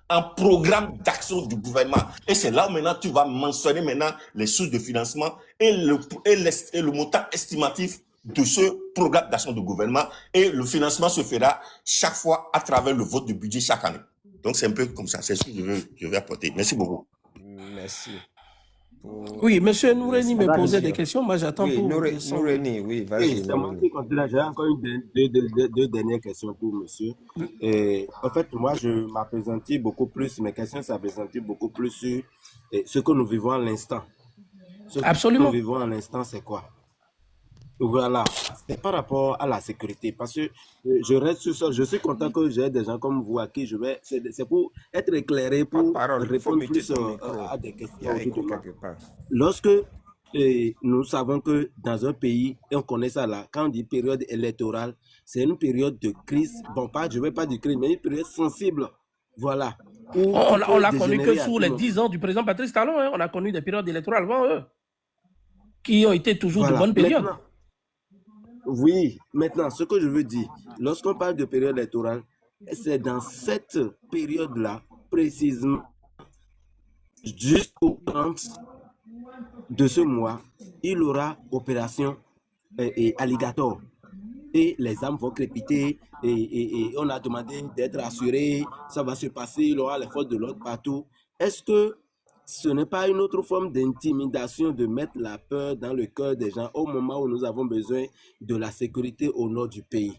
un programme d'action du gouvernement. Et c'est là où maintenant tu vas mentionner maintenant les sources de financement et le montant estimatif de ce programme d'action du gouvernement. Et le financement se fera chaque fois à travers le vote du budget chaque année. Donc c'est un peu comme ça, c'est ce que je vais apporter. Merci beaucoup. Merci. Oui, monsieur Noureni me posait des questions, moi j'attends oui, pour... Noureni, oui, vas-y. C'est moi qui continue. J'ai encore deux dernières questions pour monsieur. Et, en fait, moi, je m'appesantis beaucoup plus, mes questions s'appesantis beaucoup plus sur ce que nous vivons à l'instant. Absolument. Ce que nous vivons à l'instant, c'est quoi? Voilà, c'est par rapport à la sécurité, parce que je reste sur ça. Je suis content que j'ai des gens comme vous à qui je vais. C'est pour être éclairé, pour répondre plus à des questions. Lorsque nous savons que dans un pays, et on connaît ça là, quand on dit période électorale, c'est une période de crise. Bon, pas, je ne vais pas dire crise, mais une période sensible. Voilà. On l'a connu que sous les 10 ans du président Patrice Talon. Hein, on a connu des périodes électorales avant eux, qui ont été toujours de bonnes périodes. Maintenant, oui, maintenant, ce que je veux dire, lorsqu'on parle de période électorale, c'est dans cette période-là, précisément, jusqu'au 30 de ce mois, il y aura opération Alligator. Et les âmes vont crépiter et on a demandé d'être assuré, ça va se passer, il y aura les forces de l'ordre partout. Est-ce que ce n'est pas une autre forme d'intimidation de mettre la peur dans le cœur des gens au moment où nous avons besoin de la sécurité au nord du pays?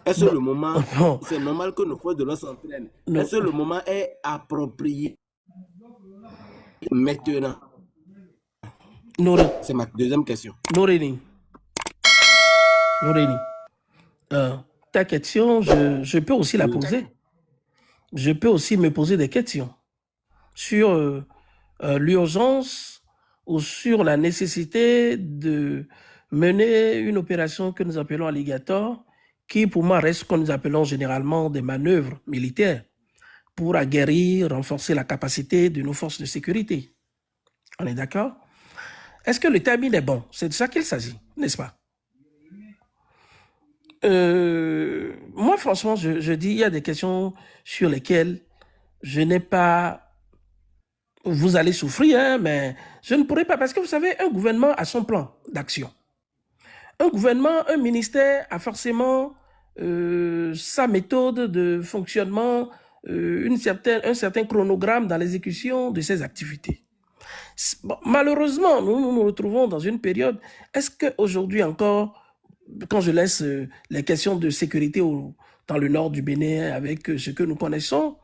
Est-ce que le moment, c'est normal que nos forces de l'ordre s'entraînent? Est-ce que le moment est approprié maintenant? C'est ma deuxième question. Noureni, ta question, je peux aussi la poser. Je peux aussi me poser des questions sur l'urgence ou sur la nécessité de mener une opération que nous appelons Alligator, qui pour moi reste ce que nous appelons généralement des manœuvres militaires pour aguerrir, renforcer la capacité de nos forces de sécurité. On est d'accord? Est-ce que le timing est bon? C'est de ça qu'il s'agit, n'est-ce pas? Moi, franchement, je dis, il y a des questions sur lesquelles je n'ai pas... Vous allez souffrir, hein, mais je ne pourrai pas, parce que vous savez, un gouvernement a son plan d'action. Un gouvernement, un ministère a forcément sa méthode de fonctionnement, un certain chronogramme dans l'exécution de ses activités. Bon, malheureusement, nous nous retrouvons dans une période, est-ce qu'aujourd'hui encore, quand je laisse les questions de sécurité dans le nord du Bénin avec ce que nous connaissons,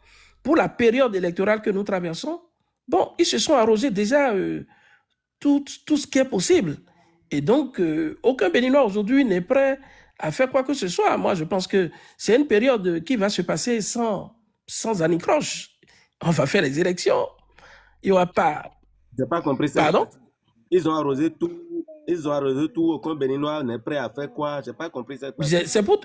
pour la période électorale que nous traversons, bon, ils se sont arrogés déjà tout ce qui est possible. Et donc, aucun Béninois aujourd'hui n'est prêt à faire quoi que ce soit. Moi, je pense que c'est une période qui va se passer sans anicroche. On va faire les élections. Il n'y aura pas... Je n'ai pas compris ça. Pardon? Ils ont arrosé tout. Ils ont arrosé tout. Aucun Béninois n'est prêt à faire quoi? Je n'ai pas compris ça. C'est pour...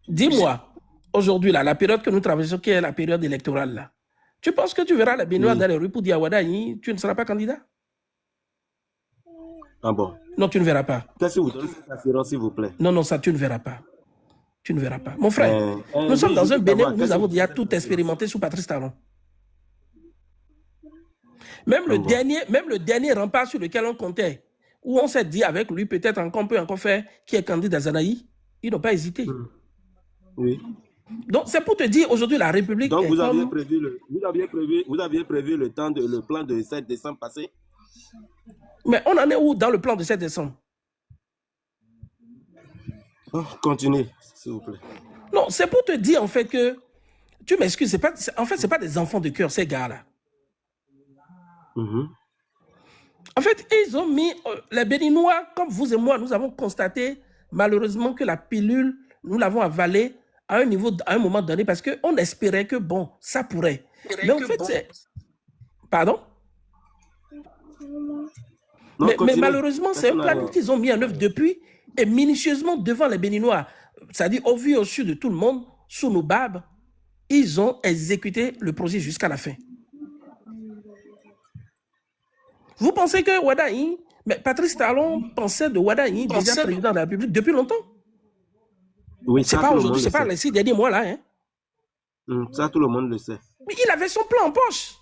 Dis-moi, aujourd'hui, là, la période que nous traversons, qui est la période électorale, là, tu penses que tu verras les Béninois dans les rues pour dire à Wadaï, tu ne seras pas candidat? Ah bon? Non, tu ne verras pas. Qu'est-ce que vous donnez cette assurance, s'il vous plaît? Non, ça, tu ne verras pas. Tu ne verras pas. Mon frère, nous sommes dans un Bénin où nous avons déjà tout expérimenté sous Patrice Talon. Même le dernier rempart sur lequel on comptait, où on s'est dit avec lui, peut-être qu'on peut encore faire, qui est candidat Zanaï, ils n'ont pas hésité. Oui. Donc, c'est pour te dire, aujourd'hui, la République... Donc, vous aviez prévu le plan de 7 décembre passé? Mais on en est où dans le plan de 7 décembre? Oh, continuez, s'il vous plaît. Non, c'est pour te dire, en fait, que... Tu m'excuses, en fait, ce n'est pas des enfants de cœur, ces gars-là. En fait, ils ont mis... les Béninois, comme vous et moi, nous avons constaté, malheureusement, que la pilule, nous l'avons avalée à un moment donné, parce qu'on espérait que, bon, ça pourrait. Mais en fait, c'est... Pardon? Non, mais malheureusement, c'est un plan qu'ils ont mis en œuvre depuis, et minutieusement devant les Béninois. C'est-à-dire, au vu au su de tout le monde, sous nos barbes, ils ont exécuté le projet jusqu'à la fin. Vous pensez que Wadaï, mais Patrice Talon pensait de Wadaï déjà président de la République depuis longtemps? Oui, c'est pas aujourd'hui, c'est pas les 6 derniers mois là. Hein? Ça, tout le monde le sait. Mais il avait son plan en poche.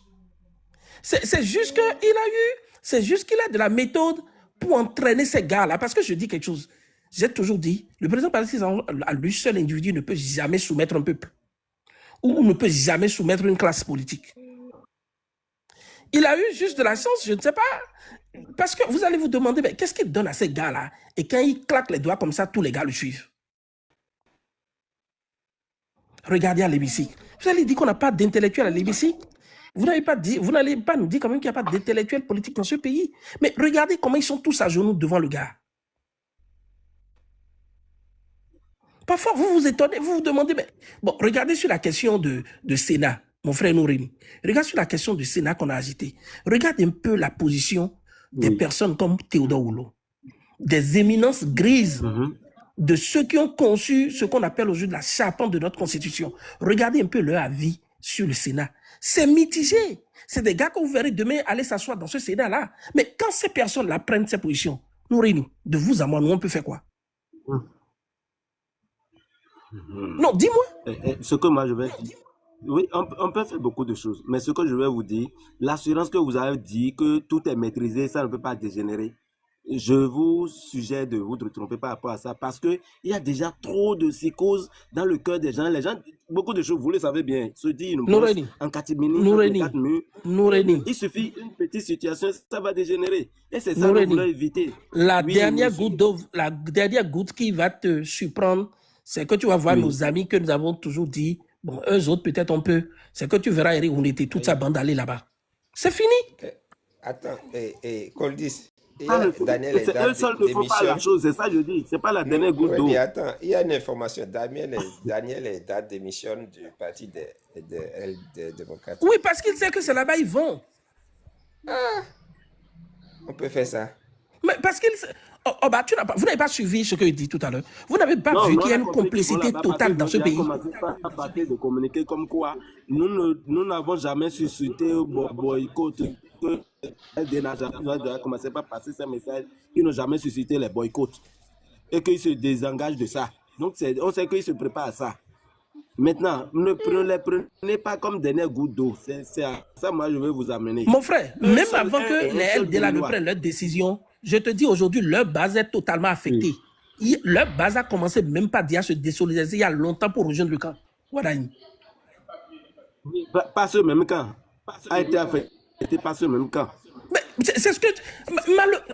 C'est juste qu'il a de la méthode pour entraîner ces gars-là. Parce que je dis quelque chose. J'ai toujours dit, le président Patrice, à lui seul individu, ne peut jamais soumettre un peuple. Ou ne peut jamais soumettre une classe politique. Il a eu juste de la chance, je ne sais pas. Parce que vous allez vous demander, mais qu'est-ce qu'il donne à ces gars-là? Et quand il claque les doigts comme ça, tous les gars le suivent. Regardez à l'hémicycle. Vous allez dire qu'on n'a pas d'intellectuel à l'hémicycle? Vous n'allez pas nous dire quand même qu'il n'y a pas d'intellectuel politique dans ce pays. Mais regardez comment ils sont tous à genoux devant le gars. Parfois, vous vous étonnez, vous vous demandez, mais bon, regardez sur la question de Sénat, mon frère Nourini. Regarde sur la question du Sénat qu'on a agité. Regarde un peu la position des personnes comme Théodore Oulou, des éminences grises de ceux qui ont conçu ce qu'on appelle aujourd'hui la charpente de notre Constitution. Regardez un peu leur avis sur le Sénat. C'est mitigé. C'est des gars que vous verrez demain aller s'asseoir dans ce Sénat-là. Mais quand ces personnes-là prennent ces positions, Nourini, de vous à moi, nous, on peut faire quoi? Non, dis-moi. Ce que moi je vais dire, oui, on peut faire beaucoup de choses, mais ce que je vais vous dire, l'assurance que vous avez dit que tout est maîtrisé, ça ne peut pas dégénérer. Je vous suggère de vous tromper par rapport à ça parce qu'il y a déjà trop de psychose dans le cœur des gens. Les gens, beaucoup de choses, vous le savez bien, se disent en catimini, il suffit une petite situation, ça va dégénérer. Et c'est ça que vous voulez éviter. La dernière goutte qui va te surprendre, c'est que tu vas voir nos amis que nous avons toujours dit, bon, eux autres, peut-être on peut. C'est que tu verras, Eric, on était toute sa bande allée là-bas. C'est fini. Attends, Coldis. Daniel eux seuls ne font pas la chose, c'est ça que je dis. C'est pas la dernière goutte d'eau. Mais attends, il y a une information. Daniel est date d'émission du parti des démocrates. Oui, parce qu'il sait que c'est là-bas ils vont. On peut faire ça. Mais parce qu'il vous n'avez pas suivi ce qu'il dit tout à l'heure. Vous n'avez pas vu qu'il y a une complicité totale dans ce pays. On a commencé à partir de communiquer comme quoi nous n'avons jamais suscité boycott. Ils n'ont commencé par passer ces messages. Ils n'ont jamais suscité les boycotts. Et qu'ils se désengagent de ça. Donc on sait qu'ils se préparent à ça. Maintenant, ne les prenez pas comme dernière goutte d'eau. C'est à ça moi je vais vous amener. Mon frère, même avant que les LDLA ne prennent leur décision, je te dis aujourd'hui, leur base est totalement affectée. Leur base a commencé même pas à se désolidariser il y a longtemps pour rejoindre le camp. Wadaï. Pas ce même camp. A été affecté par ce même camp. Mais c'est ce que...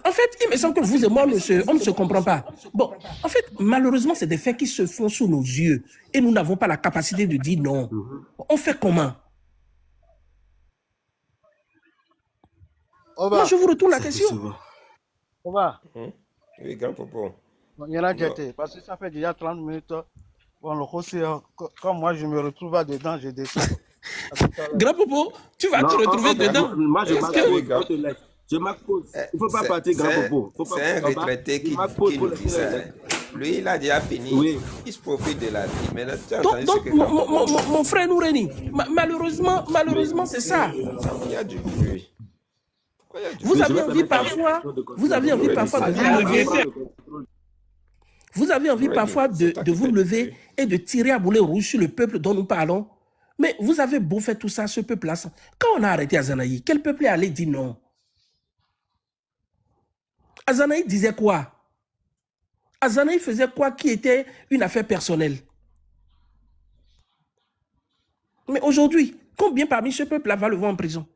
En fait, il me semble que vous et moi, on ne se comprend pas. Bon, en fait, malheureusement, c'est des faits qui se font sous nos yeux. Et nous n'avons pas la capacité de dire non. On fait comment? Moi, je vous retourne la question. On va. Oui, grand popo. Il y en a qui étaient. Parce que ça fait déjà 30 minutes. Bon, le conseil, quand moi je me retrouve là-dedans, je descends. Grand popo, tu vas te retrouver dedans. Moi, je m'accuse. Il ne faut pas partir, grand popo. C'est un retraité qui nous dit ça. Lui, il a déjà fini. Oui. Il se profite de la vie. Mais donc mon frère Noureni, malheureusement, c'est ça. Il y a du bruit. Vous avez envie parfois de vous lever et de tirer à boulet rouge sur le peuple dont nous parlons. Mais vous avez beau faire tout ça, ce peuple-là. Quand on a arrêté Azanaï, quel peuple est allé dire non? Azanaï disait quoi? Azanaï faisait quoi qui était une affaire personnelle? Mais aujourd'hui, combien parmi ce peuple-là va le voir en prison?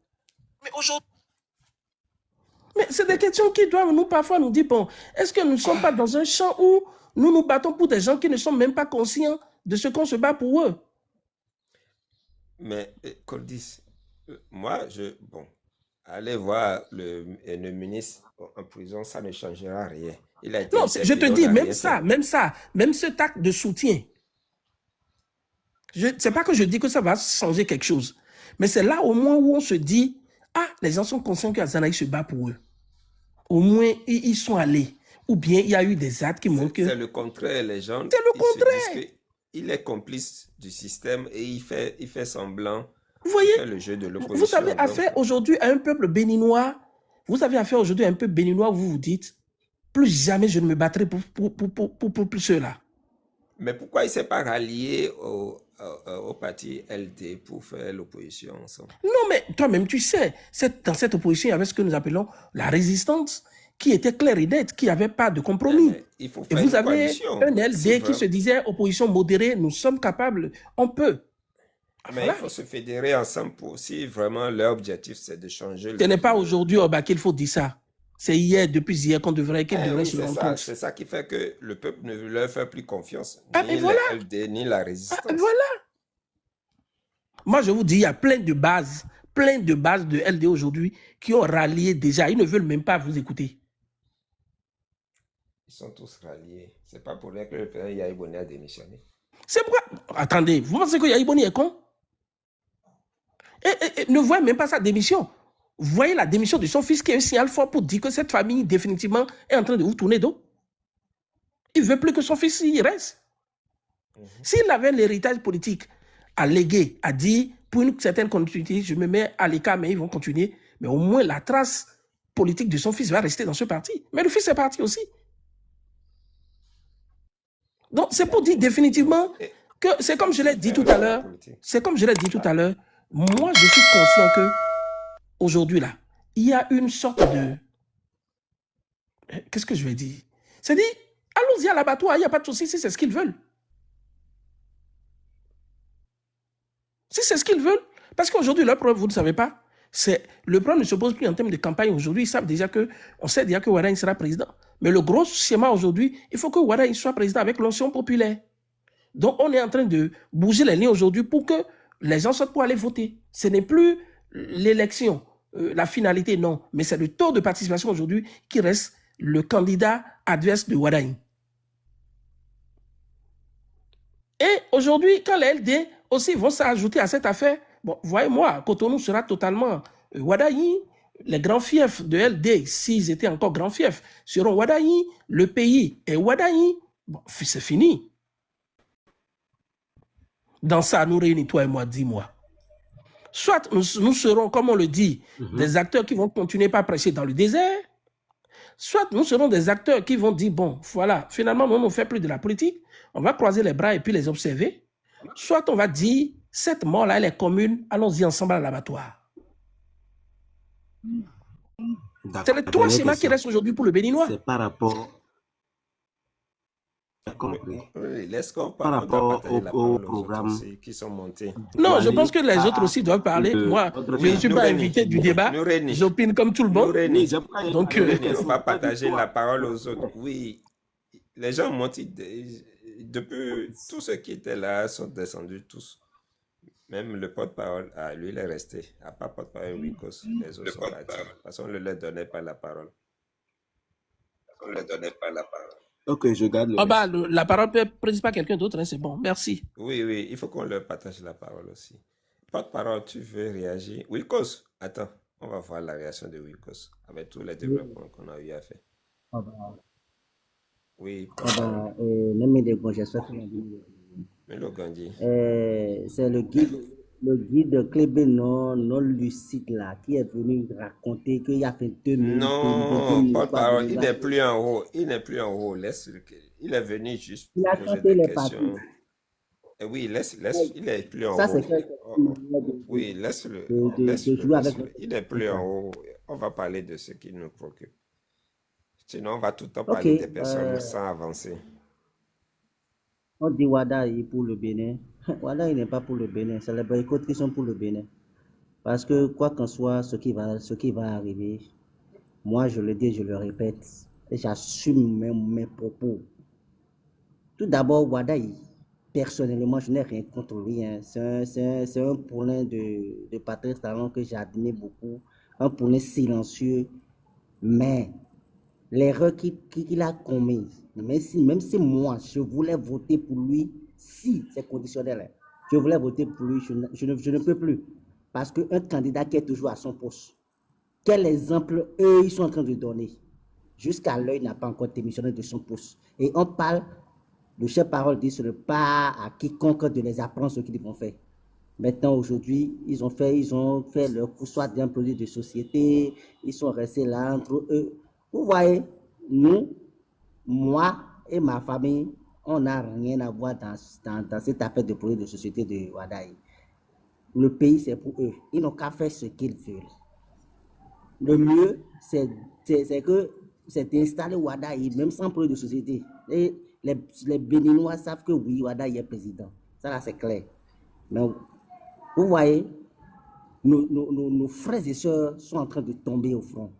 Mais c'est des questions qui doivent parfois nous dire, bon, est-ce que nous ne sommes pas dans un champ où nous nous battons pour des gens qui ne sont même pas conscients de ce qu'on se bat pour eux? Mais, Coldis, moi, aller voir le ministre en prison, ça ne changera rien. Non, je te dis, même cet acte de soutien, c'est pas que je dis que ça va changer quelque chose, mais c'est là au moins où on se dit, les gens sont conscients qu'Azanaï se bat pour eux. Au moins, ils sont allés. Ou bien, il y a eu des actes qui montrent que... C'est le contraire, les gens... C'est le contraire. Il est complice du système et il fait semblant. Vous voyez, le jeu de l'opposition. Vous avez affaire aujourd'hui à un peuple béninois. Vous avez affaire aujourd'hui à un peuple béninois où vous vous dites, plus jamais je ne me battrai pour ceux-là. Mais pourquoi il ne s'est pas rallié au parti LD pour faire l'opposition ensemble. Non, mais toi-même, tu sais, dans cette opposition, il y avait ce que nous appelons la résistance, qui était claire et nette, qui n'avait pas de compromis. Il faut Et faire vous une avez coalition. un LD Si qui se disait opposition modérée, nous sommes capables, on peut. Mais il faut se fédérer ensemble pour si vraiment leur objectif c'est de changer. Ce n'est pas aujourd'hui qu'il faut dire ça. C'est hier, depuis hier qu'on devrait se rendre compte. C'est ça qui fait que le peuple ne leur fait plus confiance. Ni le LD, ni la résistance. Voilà. Moi, je vous dis, il y a plein de bases de LD aujourd'hui qui ont rallié déjà. Ils ne veulent même pas vous écouter. Ils sont tous ralliés. C'est pas pour rien que le président Yahi Boni a démissionné. C'est pourquoi... Attendez, vous pensez que Yahi Boni est con? Et ne voyez même pas sa démission. Vous voyez la démission de son fils qui est un signal fort pour dire que cette famille, définitivement, est en train de vous tourner dos. Il ne veut plus que son fils y reste. S'il avait l'héritage politique à léguer, à dire, pour une certaine continuité, je me mets à l'écart, mais ils vont continuer. Mais au moins, la trace politique de son fils va rester dans ce parti. Mais le fils est parti aussi. Donc, c'est pour dire définitivement que c'est comme je l'ai dit tout à l'heure. C'est comme je l'ai dit tout à l'heure. Moi, je suis conscient que aujourd'hui, là, il y a une sorte de... Qu'est-ce que je vais dire? C'est-à-dire, allons-y à l'abattoir, il n'y a pas de souci si c'est ce qu'ils veulent. Si c'est ce qu'ils veulent. Parce qu'aujourd'hui, leur problème, vous ne savez pas, le problème ne se pose plus en termes de campagne. Aujourd'hui, ils savent déjà on sait déjà que Ouaddaï sera président. Mais le gros schéma aujourd'hui, il faut que Ouaddaï soit président avec l'onction populaire. Donc, on est en train de bouger les lignes aujourd'hui pour que les gens sortent pour aller voter. Ce n'est plus l'élection, la finalité, non. Mais c'est le taux de participation aujourd'hui qui reste le candidat adverse de Ouaddaï. Et aujourd'hui, quand les LD aussi vont s'ajouter à cette affaire, bon, voyez-moi, Cotonou sera totalement Ouaddaï. Les grands fiefs de LD, s'ils étaient encore grands fiefs, seront Ouaddaï. Le pays est Ouaddaï. Bon, c'est fini. Dans ça, nous réunissons, toi et moi, dis-moi. Soit nous serons, comme on le dit, des acteurs qui vont continuer par prêcher dans le désert, soit nous serons des acteurs qui vont dire, bon, voilà, finalement, on ne fait plus de la politique, on va croiser les bras et puis les observer. Soit on va dire, cette mort-là, elle est commune, allons-y ensemble à l'abattoir. C'est les trois schémas qui restent aujourd'hui pour le Béninois. C'est par rapport... Oui, laisse qu'on par rapport au programme qui sont montés. Non, je pense que les autres aussi doivent parler. Moi, je ne suis pas invité du débat. J'opine comme tout le monde. Donc, on va partager la parole aux autres. Oui, les gens montent. Depuis, tous ceux qui étaient là sont descendus tous. Même le porte-parole, lui, il est resté. À part porte-parole Wikos, les autres sont partis. Parce qu'on ne leur donnait pas la parole. Ok, je garde le la parole peut prise par quelqu'un d'autre, hein, c'est bon, merci. Oui, il faut qu'on leur partage la parole aussi. Porte-parole, tu veux réagir? Wilkos, attends, on va voir la réaction de Wilkos avec tous les développements qu'on a eu à faire. Oui, c'est le guide Clébé non lucide là qui est venu raconter qu'il y a fait 2 minutes. Non, porte-parole, il n'est plus en haut. Il est venu juste pour poser des questions. Oui, il est plus en haut. Oui, laisse-le. Il n'est plus en haut. On va parler de ce qui nous préoccupe. Sinon, on va tout le temps parler des personnes sans avancer. On dit Ouaddaï pour le Bénin. Ouaddaï n'est pas pour le Bénin. C'est les boycotts qui sont pour le Bénin. Parce que quoi qu'en soit, ce qui va arriver, moi je le dis, je le répète, et j'assume mes propos. Tout d'abord, Ouaddaï, personnellement, je n'ai rien contre lui. Hein. C'est un poulain de Patrice Talon que j'ai admiré beaucoup. Un poulain silencieux. Mais l'erreur qu'il a commise, même si moi, je voulais voter pour lui, si c'est conditionnel, hein, je voulais voter pour lui, je ne peux plus. Parce qu'un candidat qui est toujours à son poste, quel exemple eux, ils sont en train de donner? Jusqu'à l'heure, il n'a pas encore démissionné de son poste. Et on parle, le chef-parole dit, ce n'est pas à quiconque de les apprendre ce qu'ils vont faire. Maintenant, aujourd'hui, ils ont fait leur coup soit d'un produit de société, ils sont restés là entre eux. Vous voyez, nous, moi et ma famille, on n'a rien à voir dans cette affaire de projet de société de Wadaï. Le pays, c'est pour eux. Ils n'ont qu'à faire ce qu'ils veulent. Le mieux, c'est que c'est d'installer Wadaï, même sans projet de société. Et les Béninois savent que oui, Wadaï est président. Ça, là, c'est clair. Mais vous voyez, nos frères et sœurs sont en train de tomber au front.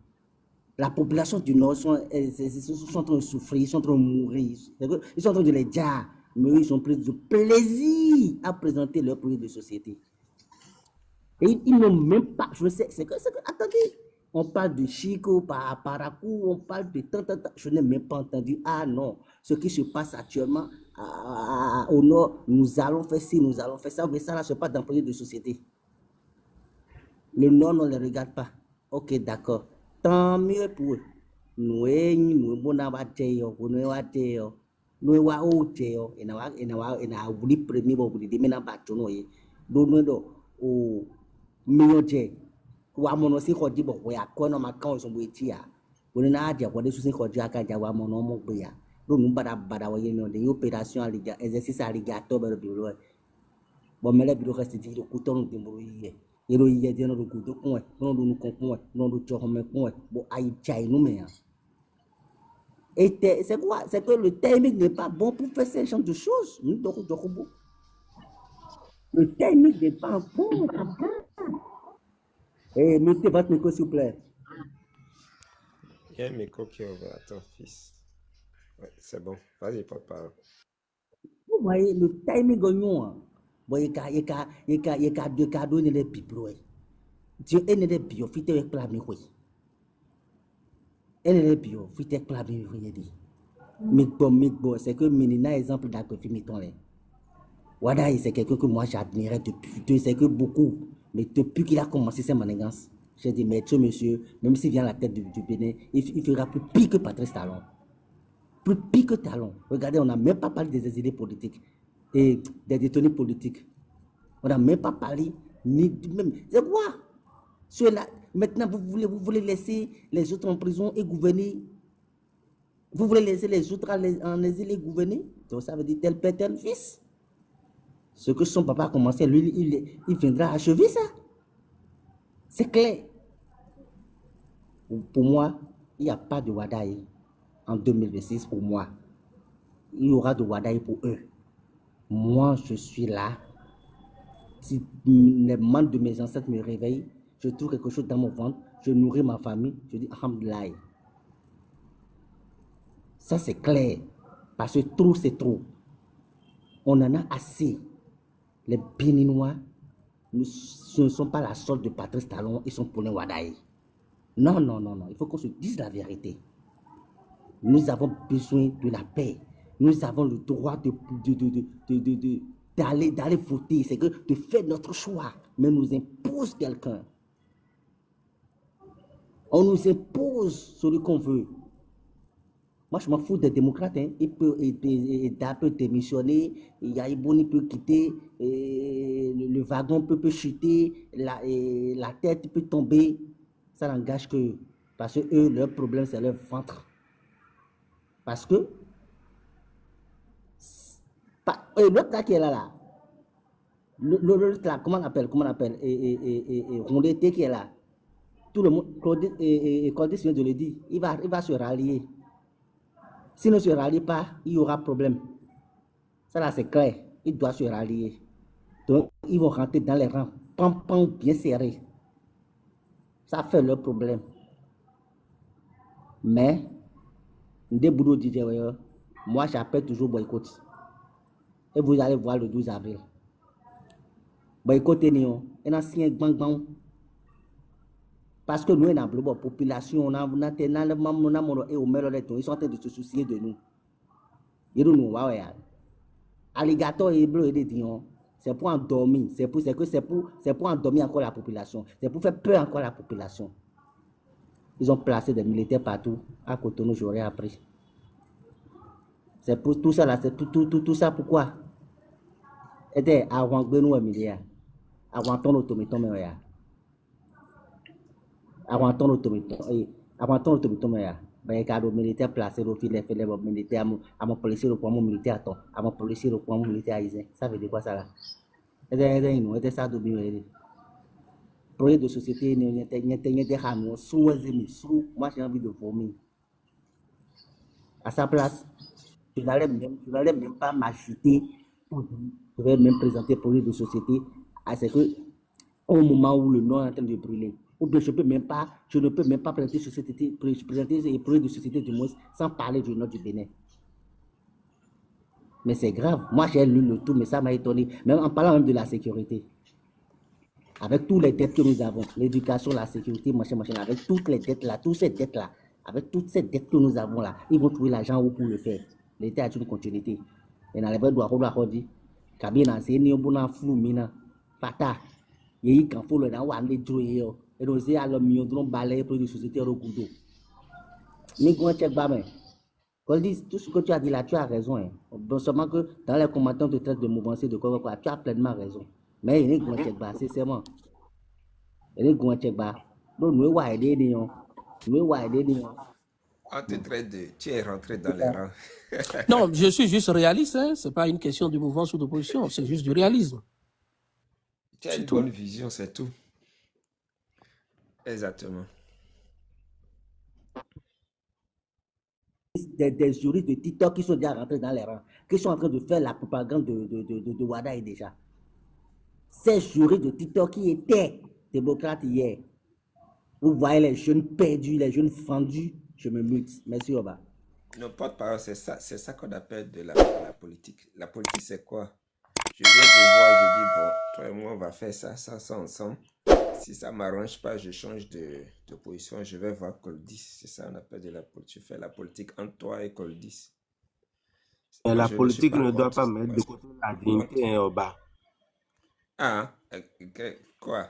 La population du Nord sont en train de souffrir, ils sont en train de mourir. Ils sont en train de les dire, mais ils ont pris du plaisir à présenter leur projet de société. Et ils n'ont même pas, je sais, attendez, on parle de Chico, Paracou, on parle de tant, je n'ai même pas entendu, ah non, ce qui se passe actuellement au Nord, nous allons faire ci, nous allons faire ça, mais ça là se passe dans le projet de société. Le Nord ne les regarde pas. Ok, d'accord. Tant mieux pour eux. Nous, nous, et c'est quoi? C'est que le timing n'est pas bon pour faire ce genre de choses. Le timing n'est pas bon. Et mettez votre micro, s'il vous plaît. Il y a un micro qui est ouvert. Attends, fils. Ouais, c'est bon. Vas-y, porte-parole. Vous voyez, le timing gagnant. Bon, il y a deux cadeaux, il y a des bibelots. Dieu, il y a des bio, fit avec la micro. Il y a des bio, fit avec la micro. Mikbo, c'est que Minina, exemple d'accueil. Wadaï, c'est quelqu'un que moi j'admirais depuis, c'est que beaucoup, mais depuis qu'il a commencé ses manigances, j'ai dit, mais monsieur, même s'il vient à la tête du Bénin, il fera plus pire que Patrice Talon. Plus pire que Talon. Regardez, on n'a même pas parlé des exilés politiques et des détenus politiques. On n'a même pas parlé ni même. C'est quoi? Maintenant, vous voulez laisser les autres en prison et gouverner. Vous voulez laisser les autres en exil et gouverner. Donc ça veut dire tel père, tel fils. Ce que son papa a commencé, lui, il viendra achever ça. C'est clair. Pour moi, il n'y a pas de Wadaï en 2026 pour moi. Il y aura de Wadaï pour eux. Moi, je suis là. Si les membres de mes ancêtres me réveillent, je trouve quelque chose dans mon ventre, je nourris ma famille, je dis alhamdoulilah. Ça, c'est clair. Parce que trop, c'est trop. On en a assez. Les Béninois ce ne sont pas la sorte de Patrice Talon, ils sont pour les Wadaï. Non. Il faut qu'on se dise la vérité. Nous avons besoin de la paix. Nous avons le droit d'aller voter. C'est que de faire notre choix. Mais on nous impose quelqu'un. On nous impose celui qu'on veut. Moi, je m'en fous des démocrates. Hein. Il peut démissionner, Yaïbouni peut quitter, le wagon peut chuter, la tête peut tomber. Ça n'engage que parce que eux, leur problème, c'est leur ventre. Parce que l'autre là qui est là, l'autre là, comment on appelle, Rondété qui est là. Tout le monde, Claudis vient de le dire, il va se rallier. S'il ne se rallie pas, il y aura problème. Ça là, c'est clair. Il doit se rallier. Donc, ils vont rentrer dans les rangs, pam, bien serrés. Ça fait leur problème. Mais, moi, j'appelle toujours boycott. Et vous allez voir le 12 avril. Boycottez nous. Et on signe bang. Parce que nous, on a la population, ils sont en train de se soucier de nous. Alligator et bleu, c'est pour endormir. C'est pour endormir encore la population. C'est pour faire peur encore à la population. Ils ont placé des militaires partout. À Cotonou, j'aurais appris. C'est pour tout ça là. C'est tout ça pourquoi? Et avant que nous milliards. Avant ton automaton, avant ton automaton, Ben, cadre militaire placé au fil des faits, les militaires, à mon policier, le point mon militaire, attends, à mon policier, le point mon militaire, ça veut dire quoi ça là? Et ça, projet de société, moi j'ai envie de vomir. À sa place, je n'allais même pas m'agiter pour dire, je vais même présenter projet de société. À ce que, au moment où le nom est en train de brûler, ou bien je ne peux même pas présenter un projet de société du moins sans parler du nom du Bénin. Mais c'est grave. Moi, j'ai lu le tout, mais ça m'a étonné. Même en parlant même de la sécurité. Avec tous les dettes que nous avons, l'éducation, la sécurité, machin, avec toutes les dettes là, toutes ces dettes là, avec toutes ces dettes que nous avons là, ils vont trouver l'argent où pour le faire. L'État a une continuité. Et dans les vrais droits, on doit dire, Kabina, c'est une bonne flou, mina, fata, il y a un faut le dans ou amener jouer, et donc c'est à l'homme, il y a un balai pour une société au couteau. Mais comment check bas, mais, tout ce que tu as dit là, tu as raison. Hein. Bon, seulement que dans les commentaires, on te traite de mouvancier, de quoi, tu as pleinement raison. Mais il y a un check bas, sincèrement. Il y a un check bas. Donc, nous, on aider des gens. Nous, aider des gens. On te traite de... Tu es rentré dans les rangs. Non, je suis juste réaliste. Hein. Ce n'est pas une question de mouvance ou d'opposition. C'est juste du réalisme. Tu as une bonne vision, c'est tout. Exactement. Des juristes de TikTok qui sont déjà rentrés dans les rangs, qui sont en train de faire la propagande de Wadaï déjà. Ces juristes de TikTok qui étaient démocrates hier. Vous voyez les jeunes perdus, les jeunes fendus. Je me mute. Merci, Oba. Non, porte-parole, c'est ça qu'on appelle de la politique. La politique, c'est quoi? Je viens te voir, je dis, bon, toi et moi, on va faire ça ensemble. Si ça ne m'arrange pas, je change de position, je vais voir Coldis. C'est ça qu'on appelle de la politique. Tu fais la politique entre toi et Coldis. La politique ne doit pas mettre de côté la dignité au bas. Ah, quoi?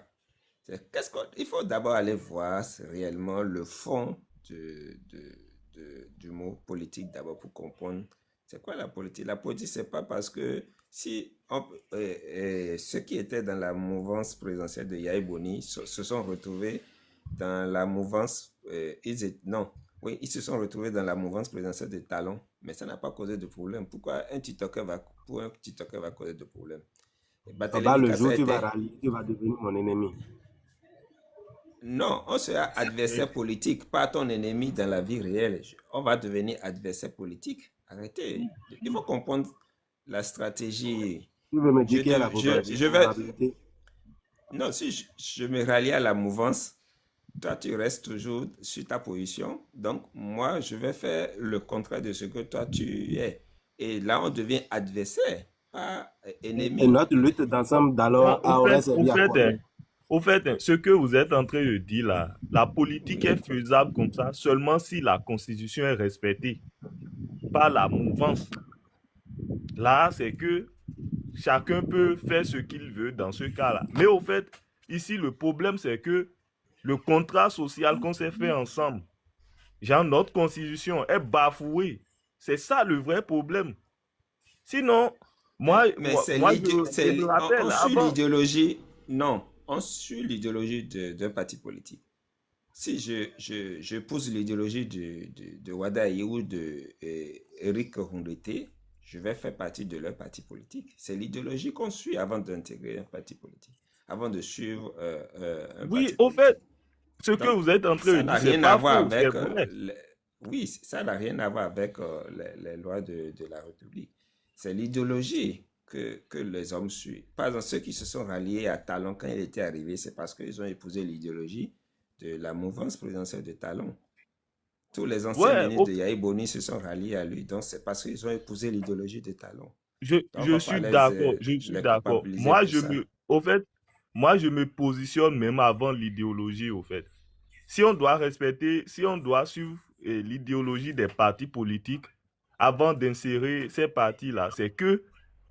Il faut d'abord aller voir réellement le fond du mot politique d'abord pour comprendre c'est quoi la politique. La politique, c'est pas parce que si ceux qui étaient dans la mouvance présidentielle de Yahi Boni se sont retrouvés dans la mouvance, ils se sont retrouvés dans la mouvance présidentielle de Talon, mais ça n'a pas causé de problème. Pourquoi un TikToker va causer de problème? Le jour où tu vas rallier, tu vas devenir mon ennemi. Non, on sera adversaire politique, pas ton ennemi dans la vie réelle. On va devenir adversaire politique. Arrêtez. Il faut comprendre la stratégie. Tu veux me dire qu'il y a la probabilité? Non, si je me rallie à la mouvance, toi tu restes toujours sur ta position. Donc moi, je vais faire le contraire de ce que toi tu es. Et là, on devient adversaire, pas ennemi. Et notre lutte d'ensemble d'alors aurait servi à quoi? Au fait, ce que vous êtes en train de dire là, la politique est faisable comme ça seulement si la Constitution est respectée par la mouvance. Là, c'est que chacun peut faire ce qu'il veut dans ce cas-là. Mais au fait, ici, le problème, c'est que le contrat social qu'on s'est fait ensemble, genre notre Constitution, est bafouée. C'est ça le vrai problème. Sinon, moi je me rappelle avant... l'idéologie, non. On suit l'idéologie d'un parti politique. Si je pousse l'idéologie de Wadaï ou de Eric Hundete, je vais faire partie de leur parti politique. C'est l'idéologie qu'on suit avant d'intégrer un parti politique, avant de suivre un oui, parti au politique. fait, ce que vous êtes en train de dire, c'est pas faux. Oui, ça n'a rien à voir avec les lois de la République. C'est l'idéologie que les hommes suivent. Par exemple, ceux qui se sont ralliés à Talon quand il était arrivé, c'est parce qu'ils ont épousé l'idéologie de la mouvance présidentielle de Talon. Tous les anciens ministres de Yahi Boni se sont ralliés à lui, donc c'est parce qu'ils ont épousé l'idéologie de Talon. Je suis d'accord. Moi, je me positionne même avant l'idéologie, au fait. Si on doit suivre l'idéologie des partis politiques avant d'insérer ces partis-là, c'est que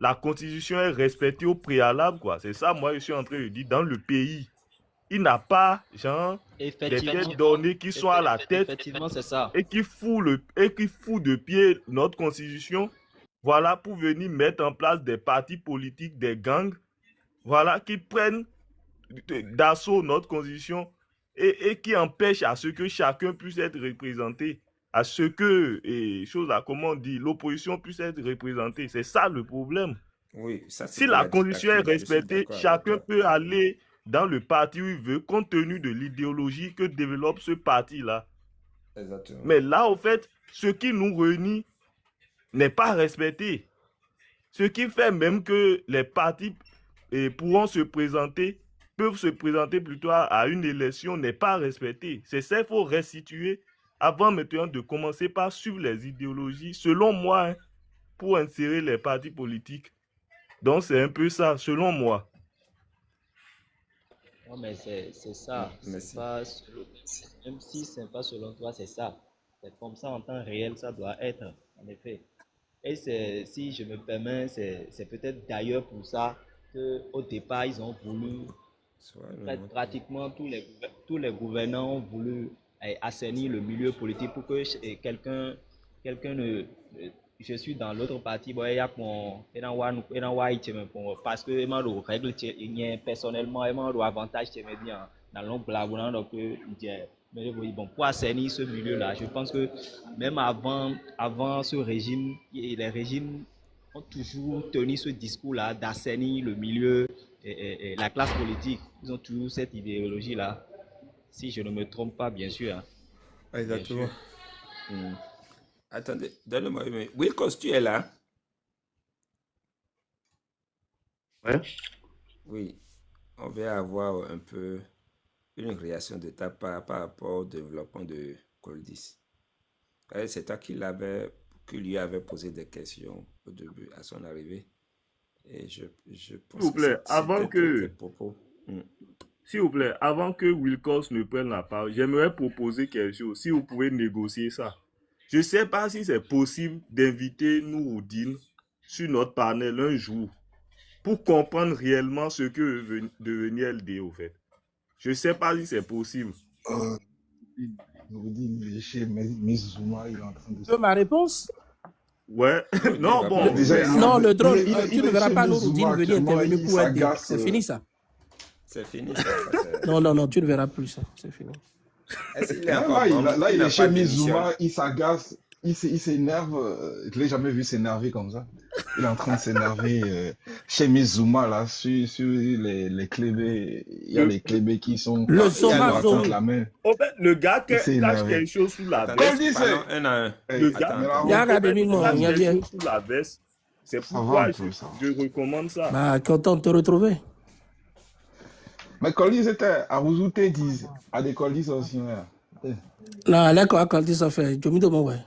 la Constitution est respectée au préalable, quoi. C'est ça, moi, je suis en train de dire. Dans le pays, il n'a pas, des têtes données qui sont à la tête c'est ça. et qui fout de pied notre Constitution, voilà, pour venir mettre en place des partis politiques, des gangs, voilà, qui prennent d'assaut notre Constitution et qui empêchent à ce que chacun puisse être représenté. à ce que, et chose là, comment on dit, l'opposition puisse être représentée. C'est ça le problème. Oui, ça c'est Si de la la constitution est dictature, je suis respectée, d'accord avec chacun toi. peut aller dans le parti où il veut, compte tenu de l'idéologie que développe ce parti-là. Exactement. Mais là, au fait, ce qui nous réunit n'est pas respecté. Ce qui fait même que les partis pourront se présenter, peuvent se présenter plutôt à une élection n'est pas respecté. C'est ça qu'il faut restituer avant maintenant de commencer par suivre les idéologies, selon moi, hein, pour insérer les partis politiques. Donc c'est un peu ça, selon moi. Non, mais c'est ça. C'est Merci. pas, même si c'est pas selon toi, c'est ça. C'est comme ça en temps réel, ça doit être, en effet. Et c'est, si je me permets, c'est peut-être d'ailleurs pour ça qu'au départ, ils ont voulu, Soit le- pratiquement tous les gouvernants ont voulu assainir le milieu politique pour que quelqu'un je suis dans l'autre parti, bon, il y a mon, parce que moi, le règle, personnellement, le avantage, c'est bien dans l'ombre, donc, mais bon, pour assainir ce milieu-là, je pense que même avant ce régime, les régimes ont toujours tenu ce discours-là d'assainir le milieu et la classe politique. Ils ont toujours cette idéologie-là, si je ne me trompe pas, bien sûr. Hein. Bien Exactement. sûr. Attendez, donne-moi une minute. Wilkos, tu es là? Ouais. Oui. On va avoir un peu une réaction de ta part par rapport au développement de Coldis. C'est toi qui lui avait posé des questions au début, à son arrivée. Et je S'il pense vous que plaît, avant c'était tous tes que, propos. s'il vous plaît, avant que Wilkos ne prenne la parole, j'aimerais proposer quelque chose. Si vous pouvez négocier ça. Je ne sais pas si c'est possible d'inviter Nouroudine sur notre panel un jour pour comprendre réellement ce que veut devenir LD, au fait. Je ne sais pas si c'est possible. Nouroudine, chez Mizuma, il est en train de... Tu veux ma réponse? Ouais. Non, il Non, va bon. pas Déjà, ouvrir. Non, le drone, il est- tu il ne est verras chez pas Mizuma Nouroudine venir actuellement, intervenir il pour LD. s'agace. C'est fini ça. C'est fini ça. Non, non, non, tu ne verras plus ça. C'est fini. Est-ce qu'il est Non, encore là, bon? là, Il il n'a est pas chez démissionné. Mizuma, il s'agace, il s'énerve. Je ne l'ai jamais vu s'énerver comme ça. Il est en train de s'énerver chez Mizuma, là, sur les clébés. Il y a Le, les clébés qui sont Le Il y a qui Zoma le... racontent Zoe. la main. en fait, le gars Il s'est cache énervé. quelque chose sous la Attendez, Quand veste. il dit parlons c'est... un à un. Hey, Le gars, mais là, Attends. Il y a en un fait, académie, il moi, cache il y a quelque bien. chose sous la veste. C'est ça va un pourquoi peu, ça va. je recommande ça. Bah, content de te retrouver. Mais Colis était à Rouzoute, disent, à des Colis aussi, là. Non, là, quand ils ont fait, je me demande, ouais.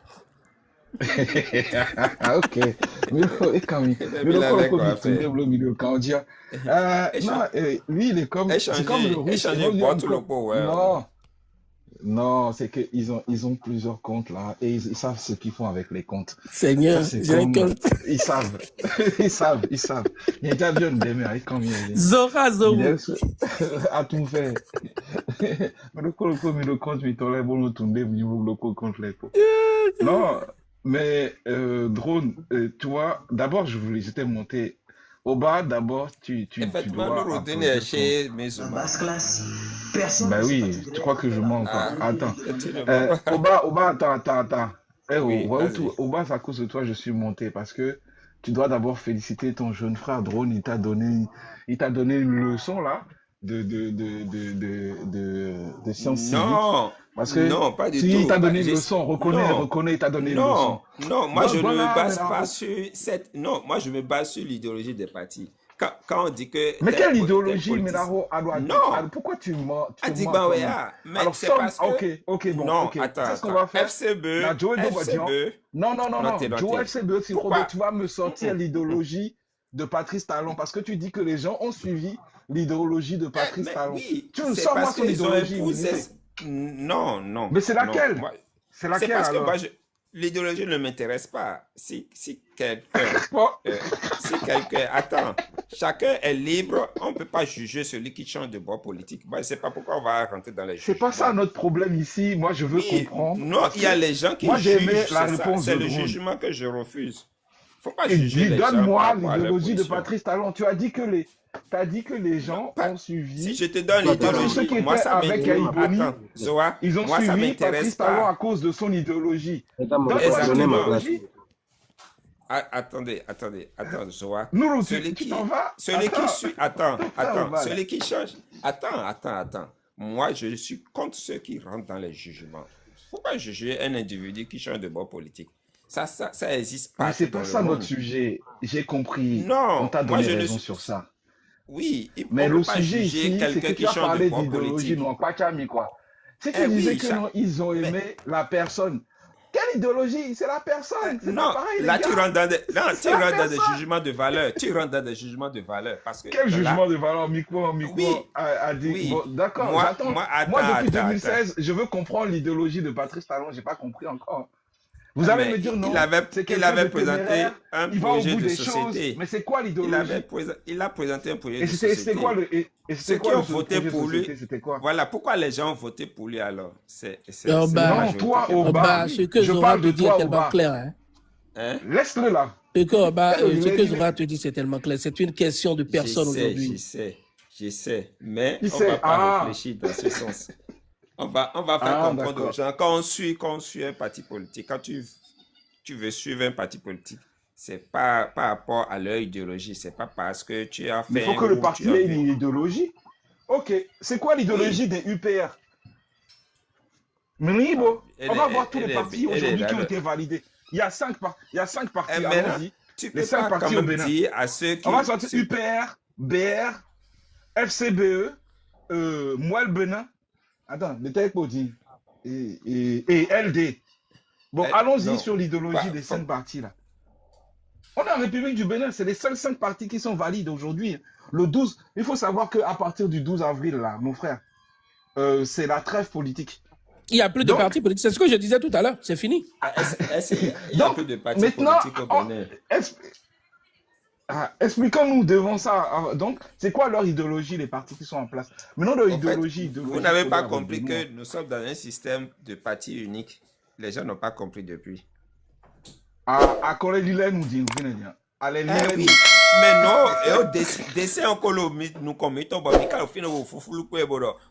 Ok. Et quand même, Il a mais mis la le lèvre à Covid, c'est faire. le milieu candidat. Non, lui, il est comme, c'est comme le russe. Échanger boîte le pot, ouais. Non, non, c'est qu'ils ont plusieurs comptes là et ils savent ce qu'ils font avec les comptes. Seigneur, Ça, c'est j'ai un comme, cœur. ils savent, ils savent. Il y a déjà bien de mais comme il est. Zora Il Zoe. est à tout faire. Mais le compte, mais t'en bon le tourner, le compte les pots. Non, mais drone, tu vois, d'abord j'étais monté au bas. D'abord, tu Effectivement, dois Nouroudine est applaudir ton. chez Mizuma. Ben oui, tu crois que je mens pas? Ah, Attends. tu ne vas pas. Au bas, attends. Eh, Oui, vas-y. au bas, c'est à cause de toi, je suis monté parce que tu dois d'abord féliciter ton jeune frère Drone. Il t'a donné une leçon là de sciences civiques. Non, Parce que non, pas du si il tout. t'a donné une J'ai- leçon, reconnais, il t'a donné une leçon. Non, moi Donc je ne me voilà, base mais pas là, sur cette. Non, moi je me base sur l'idéologie des partis. Quand on dit que. mais tel quelle tel idéologie, politicien- Ménaro, Non, pourquoi tu mens, Adik mens quand même? Bawea, mais Alors, c'est somme, parce que. ok, bon, Non, ok. attends, C'est ce qu'on va faire. FCB, Là, Joe Dobodian. Non, Notez. Joe FCB, s'il Pourquoi? faut, tu vas me sortir l'idéologie de Patrice Talon parce que tu dis que les gens ont suivi l'idéologie de Patrice Mais Talon. oui, Tu me c'est sors moi parce son qu'ils ont idéologie. épousé. Ministre. Non. Mais c'est non, laquelle? moi- C'est C'est laquelle parce que alors? moi, l'idéologie ne m'intéresse pas. Si quelqu'un, Bon, attends, chacun est libre, on ne peut pas juger celui qui change de bord politique. Moi, je ne sais pas pourquoi on va rentrer dans les c'est pas ça jugements. notre problème ici. Moi, je veux Oui, comprendre. non, parce il y a que les gens qui moi, j'ai jugent, aimé la c'est ça. réponse C'est de le Drone. jugement que je refuse. Il ne faut pas Et juger dis, les gens par donne-moi rapport à leur l'idéologie de position. Patrice Talon. Tu as dit que tu as dit que les gens ont Si suivi. je te donne Toi, Parce que ceux l'idéologie, qui moi étaient ça avec m'intéresse. Aïboni, Attends, Zoa, ils ont moi ça suivi m'intéresse Patrice Talon à pas. cause de son idéologie. Regarde, Donne-moi son donnez ma place. idéologie. Attends, Zoa. Nous, Celui tu qui, t'en vas. celui qui Attends, suit, ton frère va là. celui qui change. Attends. Moi, je suis contre ceux qui rentrent dans les jugements. Pourquoi juger un individu qui change de bord politique? Ça existe Mais pas c'est dans pas le ça notre monde. sujet. J'ai compris. On Non, t'a moi donné je ne raison suis. sur ça. Oui, Mais on le peut pas sujet juger ici, c'est que quelqu'un tu qui as change de parlé bord d'idéologie, politique. non, pas Chami, quoi. Si tu Eh disais oui, que non, ils ont mais aimé la personne. Quelle idéologie? C'est la personne. C'est pas non, pareil, les là tu gars. rentres dans des, non, C'est tu la rentres dans des personne. jugements de valeur. Tu rentres dans des jugements de valeur parce que Quel là, jugement de valeur Miko oui, a dit. oui. Bon, d'accord, Moi, j'attends. Moi, depuis attends. 2016, je veux comprendre l'idéologie de Patrice Talon. J'ai pas compris encore. Vous Ah, allez me mais dire il non, avait, c'est il quelqu'un de avait présenté téméraire, un il va au projet bout de des choses. société. Mais c'est quoi l'idéologie? Il a présenté un projet Et de c'était société. quoi Ceux c'était qui quoi ont le voté projet de pour lui, société? C'était quoi? voilà pourquoi les gens ont voté pour lui alors. C'est Oh la bah, Non, majorité toi qui a au voté pour bas. ce lui. que Je Zora parle te de dit est toi au tellement bas. clair. Hein. Hein? Laisse-le là. Ce que Laisse-le. Zora te dit, c'est tellement clair. C'est une question de personne aujourd'hui. Je sais, mais Qui on sait? va pas Ah, réfléchir dans ce sens. On va faire ah, comprendre aux d'accord. gens quand on suit un parti politique, quand tu veux suivre un parti politique, c'est pas par rapport à leur idéologie, c'est pas parce que tu as Mais il fait faut un que le groupe, parti tu as ait vu. une idéologie. Ok, c'est quoi l'idéologie Oui. des UPR? Mribo, Elle on va est, voir tous les elle est, partis elle est aujourd'hui là. qui ont été validés. Il y a 5 Et partis, maintenant, allons-y. tu Les peux 5 pas quand partis au même Bénin. dire à ceux On va qui... sortir UPR, BR, FCBE, Mouel Benin. Attends, le Tekpodi et LD. Bon, allons-y Non, sur l'idéologie des faut- 5 partis là. On est en République du Bénin, c'est les seuls 5 partis qui sont valides aujourd'hui. Le 12, il faut savoir qu'à partir du 12 avril, là, mon frère, c'est la trêve politique. Il n'y a plus de Donc, parti politique. C'est ce que je disais tout à l'heure. C'est fini. il y a donc plus de partis maintenant, politiques au Bénin. expliquons-nous devant ça. Donc, c'est quoi leur idéologie, les partis qui sont en place? Maintenant, leur En fait, idéologie, vous n'avez pas faut compris dire, que nous sommes dans un système de partis uniques. Les gens n'ont pas compris depuis. à Kolelile nous dit, allez, Eh oui, mais non, et au dessin encore nous commettons, bon, mais quand on finit au foufou,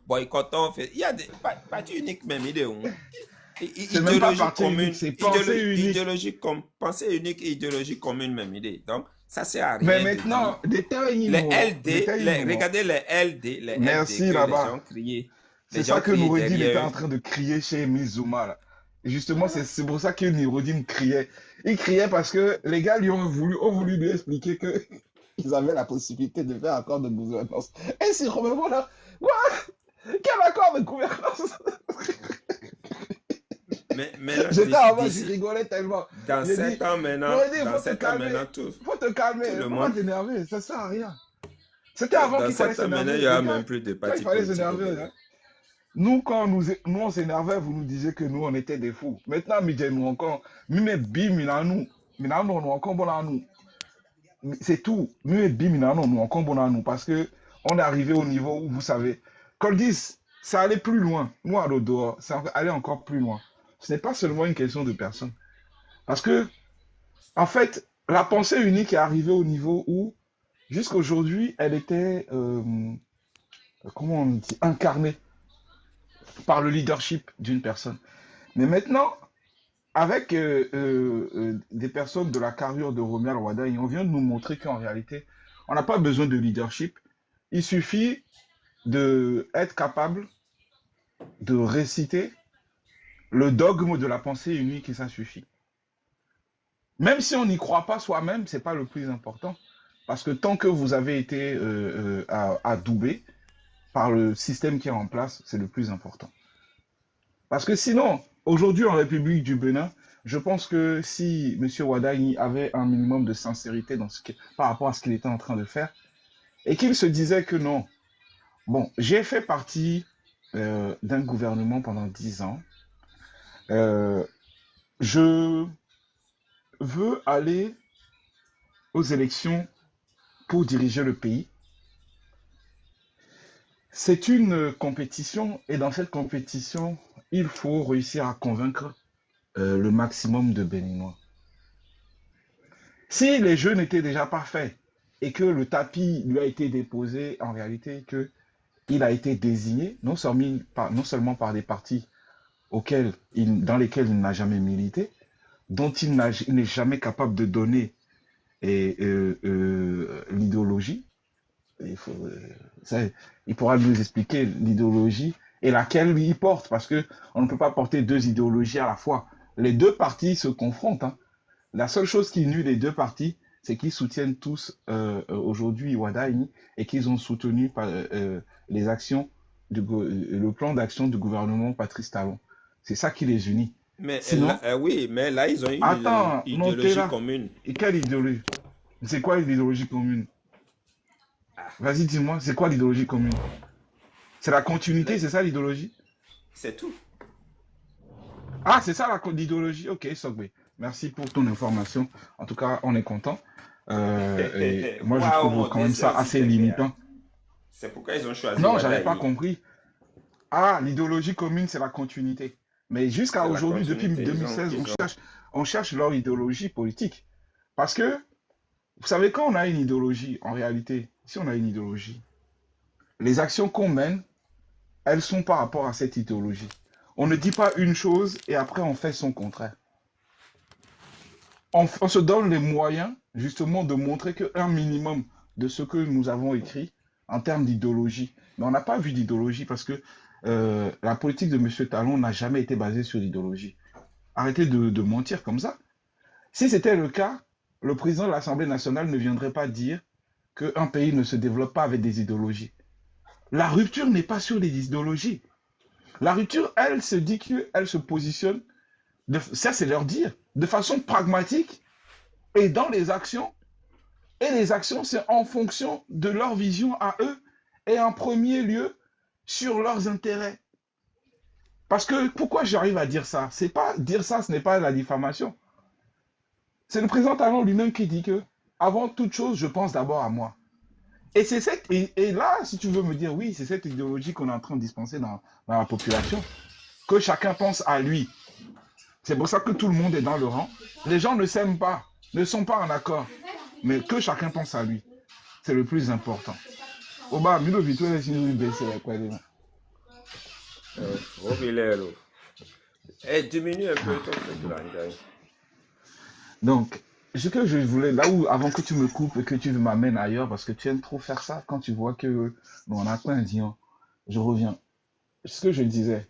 boycottant, il y a des partis uniques même, c'est même pas parti unique, c'est pensée unique. Pensée unique et idéologie commune, même idée. Donc, ça sert à rien. Mais de maintenant, dire. Regardez les LD, merci LD que là-bas. les gens criaient. C'est ça que Noureddin était en train de crier chez Mizuma là. Et justement, c'est pour ça que Noureddin criait. Il criait parce que les gars lui ont voulu lui expliquer que ils avaient la possibilité de faire accord de gouvernance. Et si Roméo là, quoi? Quel accord de gouvernance? Mais là, J'étais en bas, je rigolais tellement. Dans J'ai 7 dit, ans maintenant, Noureddin, dans faut te 7 ans calmer. maintenant, tout Faut te calmer, le faut monde. pas t'énerver, ça sert à rien. C'était avant Dans qu'il fallait 7 ans maintenant, s'énerver. il n'y aura Les gars, même plus de quand partis il fallait politiques au s'énerver, Bénin. hein. Nous, quand nous on s'énervait, vous nous disiez que nous, on était des fous. Maintenant, nous encore, nous, nous encore bon à nous. C'est tout. Nous encore bon à nous parce que on est arrivé au niveau où, vous savez, Coldis, ça allait plus loin. Nous, à l'odeur, ça allait encore plus loin. Ce n'est pas seulement une question de personne. Parce que, en fait, la pensée unique est arrivée au niveau où, jusqu'à aujourd'hui, elle était, comment on dit, incarnée par le leadership d'une personne. Mais maintenant, avec des personnes de la carrure de Romial Wadaï, on vient de nous montrer qu'en réalité, on n'a pas besoin de leadership. Il suffit d'être capable de réciter le dogme de la pensée unique et ça suffit. Même si on n'y croit pas soi-même, c'est pas le plus important. Parce que tant que vous avez été adoubé par le système qui est en place, c'est le plus important. Parce que sinon, aujourd'hui en République du Bénin, je pense que si M. Wadaï avait un minimum de sincérité par rapport à ce qu'il était en train de faire, et qu'il se disait que non, bon, j'ai fait partie d'un gouvernement pendant 10 ans, je veux aller aux élections pour diriger le pays. C'est une compétition et dans cette compétition, il faut réussir à convaincre le maximum de Béninois. Si les jeux n'étaient déjà pas faits et que le tapis lui a été déposé, en réalité, qu'il a été désigné, non seulement par des partis dans lesquels il n'a jamais milité, dont il n'est jamais capable de donner l'idéologie. Il pourra nous expliquer l'idéologie et laquelle lui il porte, parce qu'on ne peut pas porter deux idéologies à la fois. Les deux partis se confrontent. Hein. La seule chose qui unit les deux partis, c'est qu'ils soutiennent tous aujourd'hui Wadaini et qu'ils ont soutenu les actions, le plan d'action du gouvernement Patrice Talon. C'est ça qui les unit. Mais Sinon, oui, mais là, ils ont une attends, non, t'es idéologie là. commune. Et quelle idéologie? C'est quoi l'idéologie commune? Vas-y, dis-moi, c'est quoi l'idéologie commune? C'est la continuité, c'est ça l'idéologie? C'est tout. Ah, c'est ça l'idéologie? Ok, Sogbe. Merci pour ton information. En tout cas, on est content. Et moi, je Waouh, trouve quand même modeste, ça c'est un assez système, limitant. C'est pourquoi ils ont choisi Non, j'avais pas Wadaini. compris. Ah, l'idéologie commune, c'est la continuité. Mais jusqu'à C'est la aujourd'hui, depuis continuité. 2016, Ils ont... on cherche leur idéologie politique. Parce que, vous savez, quand on a une idéologie, en réalité, si on a une idéologie, les actions qu'on mène, elles sont par rapport à cette idéologie. On ne dit pas une chose et après on fait son contraire. On se donne les moyens, justement, de montrer qu'un minimum de ce que nous avons écrit en termes d'idéologie. Mais on n'a pas vu d'idéologie parce que la politique de M. Talon n'a jamais été basée sur l'idéologie. Arrêtez de mentir comme ça. Si c'était le cas, le président de l'Assemblée nationale ne viendrait pas dire qu'un pays ne se développe pas avec des idéologies. La rupture n'est pas sur les idéologies. La rupture, elle se dit qu'elle se positionne, ça c'est leur dire, de façon pragmatique et dans les actions. Et les actions, c'est en fonction de leur vision à eux et en premier lieu sur leurs intérêts. Parce que pourquoi j'arrive à dire ça? C'est pas dire ça, ce n'est pas la diffamation. C'est le président Talon lui-même qui dit que, avant toute chose, je pense d'abord à moi. Et c'est et là, si tu veux me dire, oui, c'est cette idéologie qu'on est en train de dispenser dans la population, que chacun pense à lui. C'est pour ça que tout le monde est dans le rang. Les gens ne s'aiment pas, ne sont pas en accord, mais que chacun pense à lui. C'est le plus important. Oba, milo vituele si nous baisser la quoi diminue un peu ton truc là, Ndiaye. Donc, ce que je voulais, là où, avant que tu me coupes et que tu m'amènes ailleurs, parce que tu aimes trop faire ça, quand tu vois que on a pas un dion, je reviens. Ce que je disais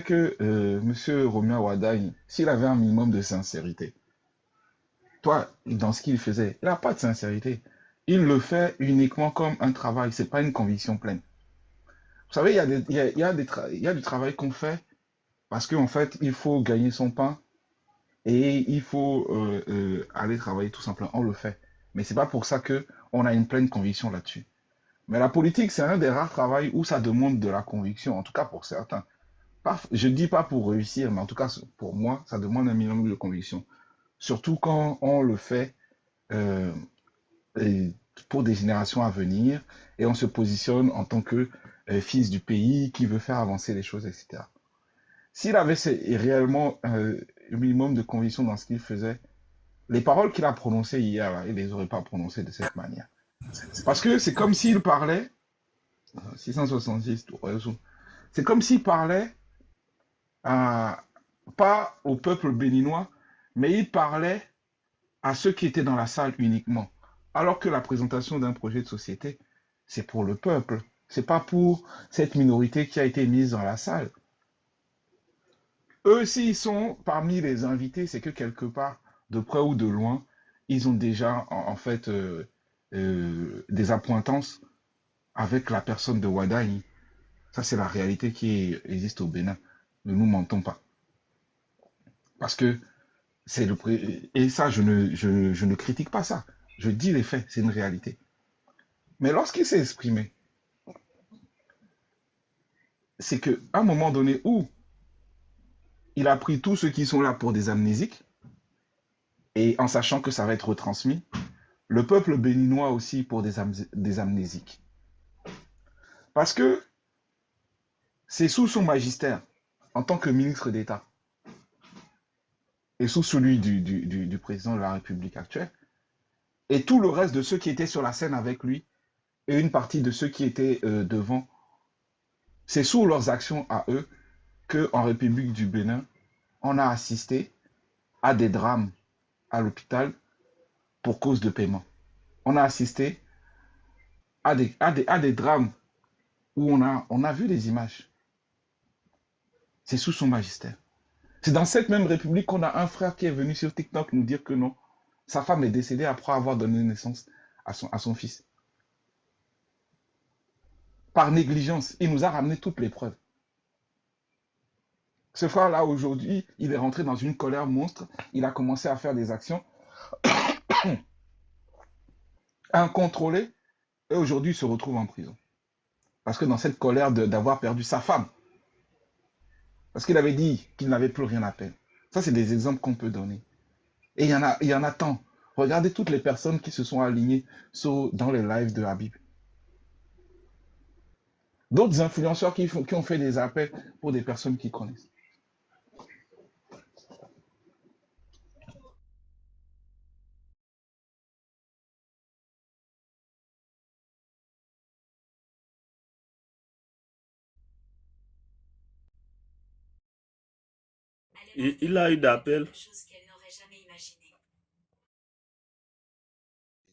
que M. Romeo Wadaini, s'il avait un minimum de sincérité, toi, dans ce qu'il faisait, il n'a pas de sincérité. Il le fait uniquement comme un travail, c'est pas une conviction pleine. Vous savez, il y a du travail qu'on fait parce qu'en fait, il faut gagner son pain et il faut aller travailler tout simplement. On le fait. Mais c'est pas pour ça qu'on a une pleine conviction là-dessus. Mais la politique, c'est un des rares travails où ça demande de la conviction, en tout cas pour certains. Je ne dis pas pour réussir, mais en tout cas, pour moi, ça demande un minimum de conviction. Surtout quand on le fait pour des générations à venir et on se positionne en tant que fils du pays qui veut faire avancer les choses, etc. S'il avait réellement un minimum de conviction dans ce qu'il faisait, les paroles qu'il a prononcées hier, là, il ne les aurait pas prononcées de cette manière. Parce que c'est comme s'il parlait, 666, c'est comme s'il parlait pas au peuple béninois, mais il parlait à ceux qui étaient dans la salle uniquement. Alors que la présentation d'un projet de société, c'est pour le peuple. C'est pas pour cette minorité qui a été mise dans la salle. Eux, s'ils sont parmi les invités, c'est que quelque part, de près ou de loin, ils ont déjà, en fait, des appointances avec la personne de Wadaini. Ça, c'est la réalité qui existe au Bénin. Ne nous mentons pas. Parce que c'est et ça, je ne critique pas ça. Je dis les faits, c'est une réalité. Mais lorsqu'il s'est exprimé, c'est qu'à un moment donné où il a pris tous ceux qui sont là pour des amnésiques, et en sachant que ça va être retransmis, le peuple béninois aussi pour des amnésiques. Parce que c'est sous son magistère, en tant que ministre d'État, et sous celui du président de la République actuelle, Et tout le reste de ceux qui étaient sur la scène avec lui, et une partie de ceux qui étaient devant, c'est sous leurs actions à eux qu'en République du Bénin, on a assisté à des drames à l'hôpital pour cause de paiement. On a assisté à des drames où on a vu des images. C'est sous son magistère. C'est dans cette même République qu'on a un frère qui est venu sur TikTok nous dire que non, sa femme est décédée après avoir donné naissance à son fils. Par négligence, il nous a ramené toutes les preuves. Ce frère-là, aujourd'hui, il est rentré dans une colère monstre. Il a commencé à faire des actions incontrôlées et aujourd'hui, il se retrouve en prison. Parce que dans cette colère d'avoir perdu sa femme, parce qu'il avait dit qu'il n'avait plus rien à perdre. Ça, c'est des exemples qu'on peut donner. Et il y en a tant. Regardez toutes les personnes qui se sont alignées dans les lives de Habib. D'autres influenceurs qui ont fait des appels pour des personnes qui connaissent. Il a eu d'appel.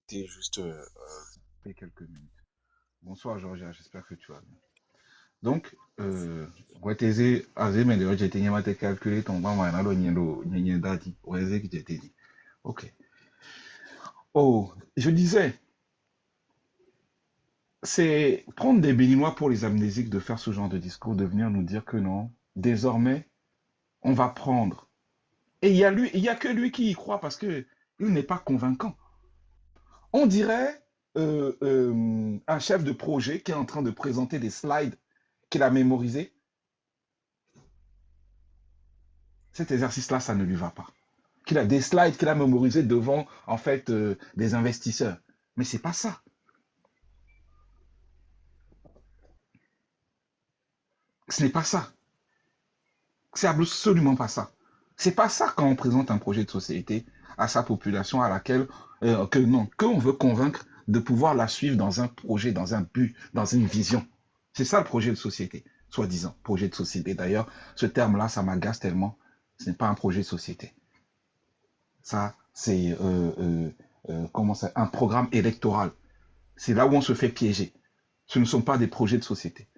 C'était juste quelques minutes. Bonsoir Georgia, j'espère que tu vas bien. Donc, Guatese, Azeme de Roger Tenyama te calculé ton maman à l'eau n'y dati. Oese qui t'était dit. Ok. Oh, je disais, c'est prendre des béninois pour les amnésiques de faire ce genre de discours, de venir nous dire que non, désormais, on va prendre. Et il y a que lui qui y croit parce que il n'est pas convaincant. On dirait un chef de projet qui est en train de présenter des slides qu'il a mémorisés. Cet exercice-là, ça ne lui va pas. Qu'il a des slides qu'il a mémorisés devant, en fait, des investisseurs. Mais c'est pas ça. Ce n'est pas ça. C'est absolument pas ça. C'est pas ça quand on présente un projet de société à sa population à laquelle qu'on veut convaincre de pouvoir la suivre dans un projet, dans un but, dans une vision. C'est ça le projet de société, soi-disant. Projet de société. D'ailleurs, ce terme-là, ça m'agace tellement. Ce n'est pas un projet de société. Ça, c'est un programme électoral. C'est là où on se fait piéger. Ce ne sont pas des projets de société.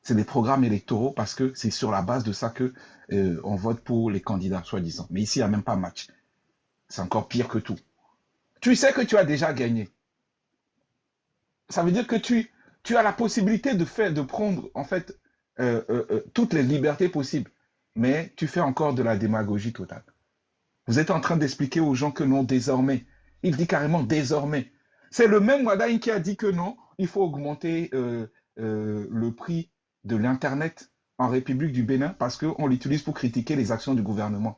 C'est des programmes électoraux parce que c'est sur la base de ça que on vote pour les candidats, soi-disant. Mais ici, il n'y a même pas match. C'est encore pire que tout. Tu sais que tu as déjà gagné. Ça veut dire que tu as la possibilité de prendre, en fait, toutes les libertés possibles. Mais tu fais encore de la démagogie totale. Vous êtes en train d'expliquer aux gens que non, désormais. Il dit carrément désormais. C'est le même Wadain qui a dit que non, il faut augmenter le prix de l'Internet en République du Bénin parce qu'on l'utilise pour critiquer les actions du gouvernement.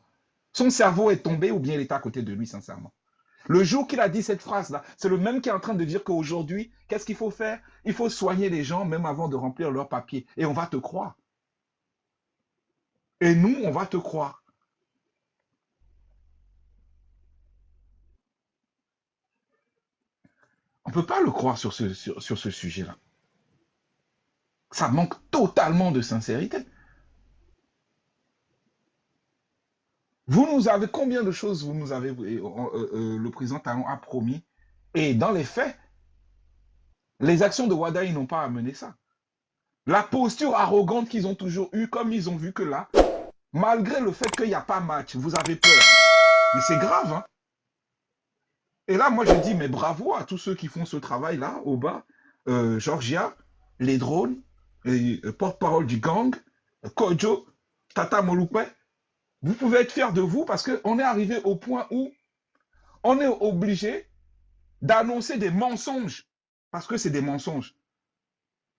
Son cerveau est tombé ou bien il est à côté de lui, sincèrement. Le jour qu'il a dit cette phrase-là, c'est le même qui est en train de dire qu'aujourd'hui, qu'est-ce qu'il faut faire? Il faut soigner les gens même avant de remplir leurs papiers. Et on va te croire. Et nous, on va te croire. On ne peut pas le croire sur ce sujet-là. Ça manque totalement de sincérité. Vous nous avez, combien de choses vous nous avez, le président Talon a promis, et dans les faits, les actions de Wadaï n'ont pas amené ça. La posture arrogante qu'ils ont toujours eue, comme ils ont vu que là, malgré le fait qu'il n'y a pas match, vous avez peur. Mais c'est grave, hein. Et là, moi, je dis, mais bravo à tous ceux qui font ce travail-là, au bas, Georgia, les drones, les porte-parole du gang, Kojo, Tata Molupe. Vous pouvez être fiers de vous parce qu'on est arrivé au point où on est obligé d'annoncer des mensonges parce que c'est des mensonges.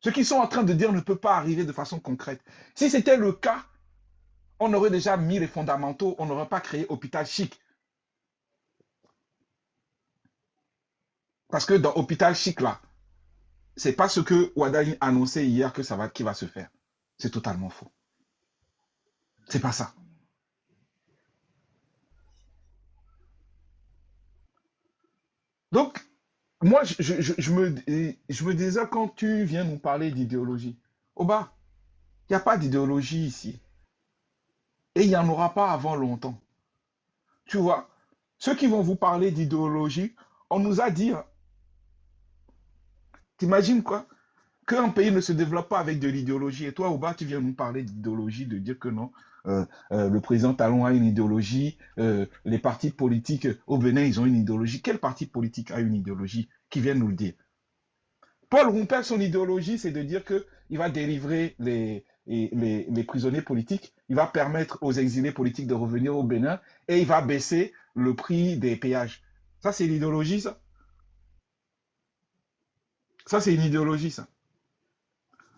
Ce qu'ils sont en train de dire ne peut pas arriver de façon concrète. Si c'était le cas, on aurait déjà mis les fondamentaux, on n'aurait pas créé Hôpital Chic. Parce que dans Hôpital Chic, là, c'est pas ce que Wadaï a annoncé hier qui va se faire. C'est totalement faux. C'est pas ça. moi, je me disais quand tu viens nous parler d'idéologie, Oba, il n'y a pas d'idéologie ici. Et il n'y en aura pas avant longtemps. Tu vois, ceux qui vont vous parler d'idéologie, on nous a dit, t'imagines quoi? Qu'un pays ne se développe pas avec de l'idéologie. Et toi, Oba, tu viens nous parler d'idéologie, de dire que non, le président Talon a une idéologie, les partis politiques au Bénin, ils ont une idéologie. Quel parti politique a une idéologie? Qui vient nous le dire? Paul Rumpel, son idéologie, c'est de dire qu'il va délivrer les prisonniers politiques, il va permettre aux exilés politiques de revenir au Bénin et il va baisser le prix des péages. Ça, c'est l'idéologie, ça? Ça, c'est une idéologie, ça.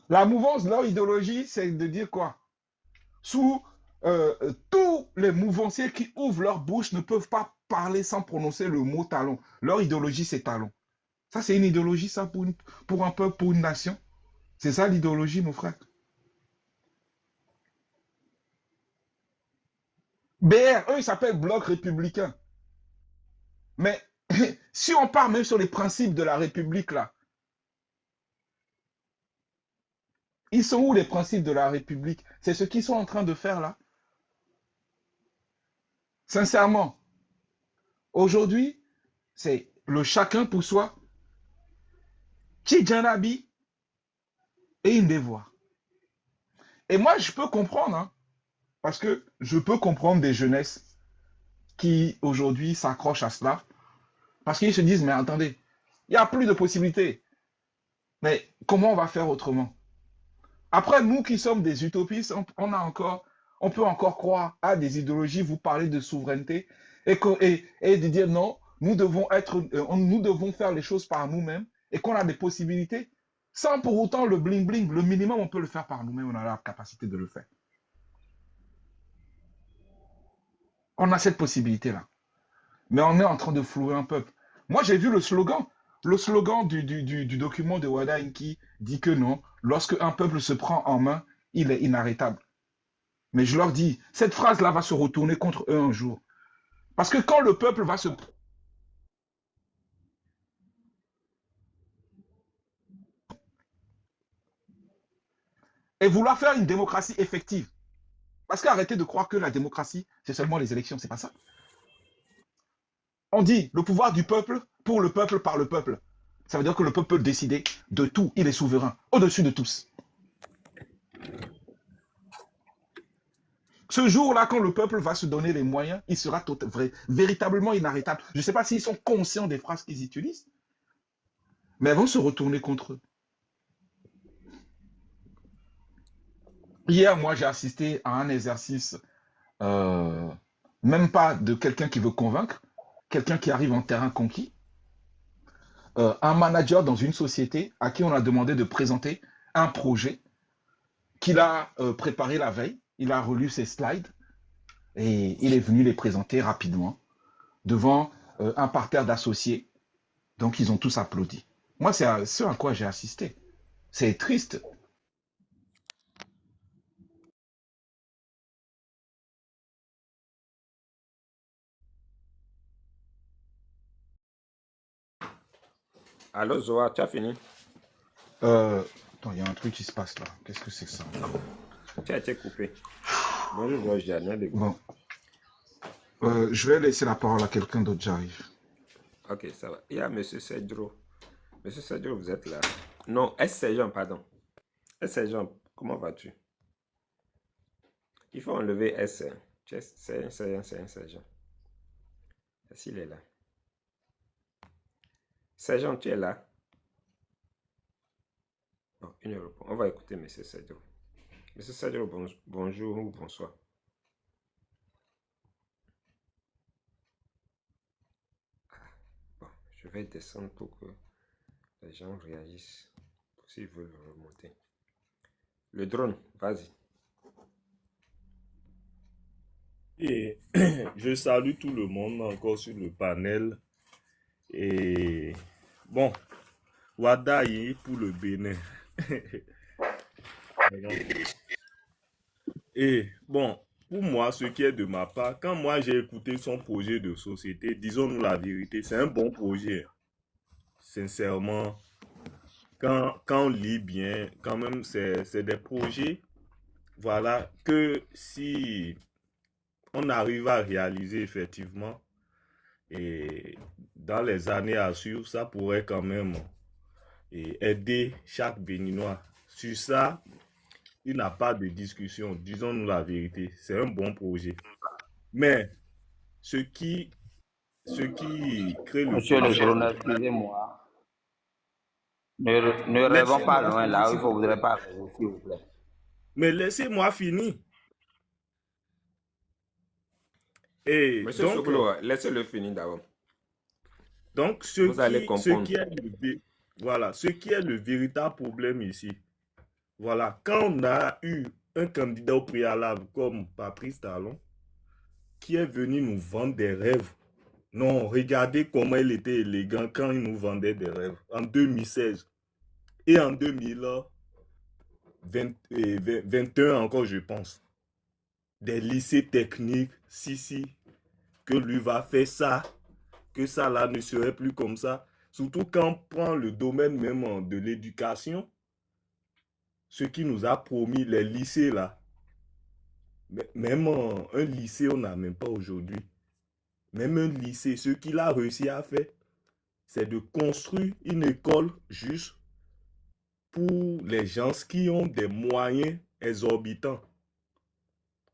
La mouvance, leur idéologie, c'est de dire quoi? Sous tous les mouvanciers qui ouvrent leur bouche ne peuvent pas parler sans prononcer le mot talon. Leur idéologie, c'est talon. Ça, c'est une idéologie, ça, pour un peuple, pour une nation. C'est ça l'idéologie, mon frère. BR, eux, ils s'appellent Bloc républicain. Mais si on part même sur les principes de la République, là, ils sont où les principes de la République? C'est ce qu'ils sont en train de faire là. Sincèrement, aujourd'hui, c'est le chacun pour soi, Tchidjanabi et une devoir. Et moi, je peux comprendre, hein, parce que je peux comprendre des jeunesses qui aujourd'hui s'accrochent à cela, parce qu'ils se disent, mais attendez, il n'y a plus de possibilités. Mais comment on va faire autrement? Après, nous qui sommes des utopistes, on peut encore croire à des idéologies, vous parlez de souveraineté, et de dire non, nous devons faire les choses par nous-mêmes, et qu'on a des possibilités, sans pour autant le bling-bling. Le minimum, on peut le faire par nous-mêmes, on a la capacité de le faire. On a cette possibilité-là. Mais on est en train de flouer un peuple. Moi, j'ai vu le slogan du document de Wada Inki dit que non, lorsque un peuple se prend en main, il est inarrêtable. Mais je leur dis, cette phrase-là va se retourner contre eux un jour. Parce que quand le peuple va se... Et vouloir faire une démocratie effective. Parce qu'arrêtez de croire que la démocratie, c'est seulement les élections, c'est pas ça. On dit le pouvoir du peuple, pour le peuple, par le peuple. Ça veut dire que le peuple peut décider de tout. Il est souverain, au-dessus de tous. Ce jour-là, quand le peuple va se donner les moyens, il sera véritablement inarrêtable. Je ne sais pas s'ils sont conscients des phrases qu'ils utilisent, mais elles vont se retourner contre eux. Hier, moi, j'ai assisté à un exercice, même pas de quelqu'un qui veut convaincre, quelqu'un qui arrive en terrain conquis, un manager dans une société à qui on a demandé de présenter un projet qu'il a préparé la veille. Il a relu ses slides et il est venu les présenter rapidement devant un parterre d'associés. Donc, ils ont tous applaudi. Moi, c'est ce à quoi j'ai assisté. C'est triste. Allô, Zoa, tu as fini? Attends, il y a un truc qui se passe là. Qu'est-ce que c'est que ça? Tu as été coupé. Bonjour, Georges. Bon. Je vais laisser la parole à quelqu'un d'autre, j'arrive. Ok, ça va. Il y a M. Cedro. M. Cedro, vous êtes là. Non, S-Sergent, pardon. S-Sergent, comment vas-tu? Il faut enlever S. C'est un sergent. S'il est là. Sergent, tu es là? Bon, il ne répond. On va écouter M. Cedro. M. Cedro, bonjour ou bonsoir. Bon, je vais descendre pour que les gens réagissent. S'ils veulent remonter. Le drone, vas-y. Et je salue tout le monde encore sur le panel. Et bon, Wadaye pour le Bénin. Et bon, pour moi, ce qui est de ma part, quand moi j'ai écouté son projet de société, disons-nous la vérité, c'est un bon projet. sincèrement, quand on lit bien, quand même, c'est des projets, voilà, que si on arrive à réaliser effectivement, et dans les années à suivre, ça pourrait quand même aider chaque Béninois. Sur ça, il n'y a pas de discussion, disons-nous la vérité, c'est un bon projet. Mais ce qui crée le Monsieur le plus de journal, problèmes, excusez-moi. Ne rêvons pas laissez-moi loin finir là où il s'il ne vous faudrait plaît. pas rêver, s'il vous plaît. Mais laissez-moi finir. Et Monsieur Sokolo, laissez-le finir d'abord. donc Vous allez comprendre. voilà, ce qui est le véritable problème ici, voilà, quand on a eu un candidat au préalable comme Patrice Talon, qui est venu nous vendre des rêves. Non, regardez comment il était élégant quand il nous vendait des rêves en 2016 et en 2021 encore, je pense. Des lycées techniques, si, que lui va faire ça, que ça là ne serait plus comme ça. Surtout quand on prend le domaine même de l'éducation, ce qui nous a promis les lycées là. Même un lycée, on n'a même pas aujourd'hui. Même un lycée, ce qu'il a réussi à faire, c'est de construire une école juste pour les gens qui ont des moyens exorbitants.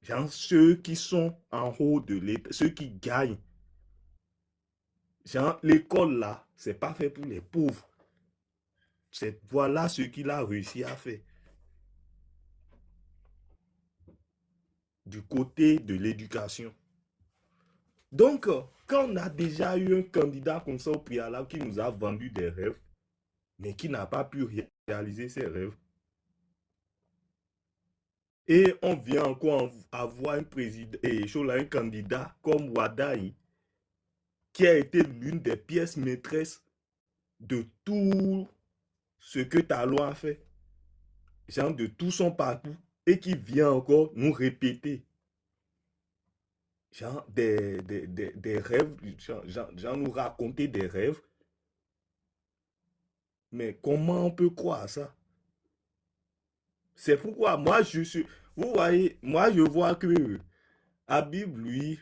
Genre ceux qui sont en haut de l'État, ceux qui gagnent. Genre l'école là, c'est pas fait pour les pauvres. Voilà ce qu'il a réussi à faire. Du côté de l'éducation. Donc, quand on a déjà eu un candidat comme ça au préalable qui nous a vendu des rêves, mais qui n'a pas pu réaliser ses rêves, et on vient encore avoir un président, un candidat comme Wadaï, qui a été l'une des pièces maîtresses de tout ce que Talon a fait, genre de tout son parcours, et qui vient encore nous répéter genre des rêves, genre nous raconter des rêves. Mais comment on peut croire à ça? C'est pourquoi moi vous voyez, moi je vois que Habib, lui,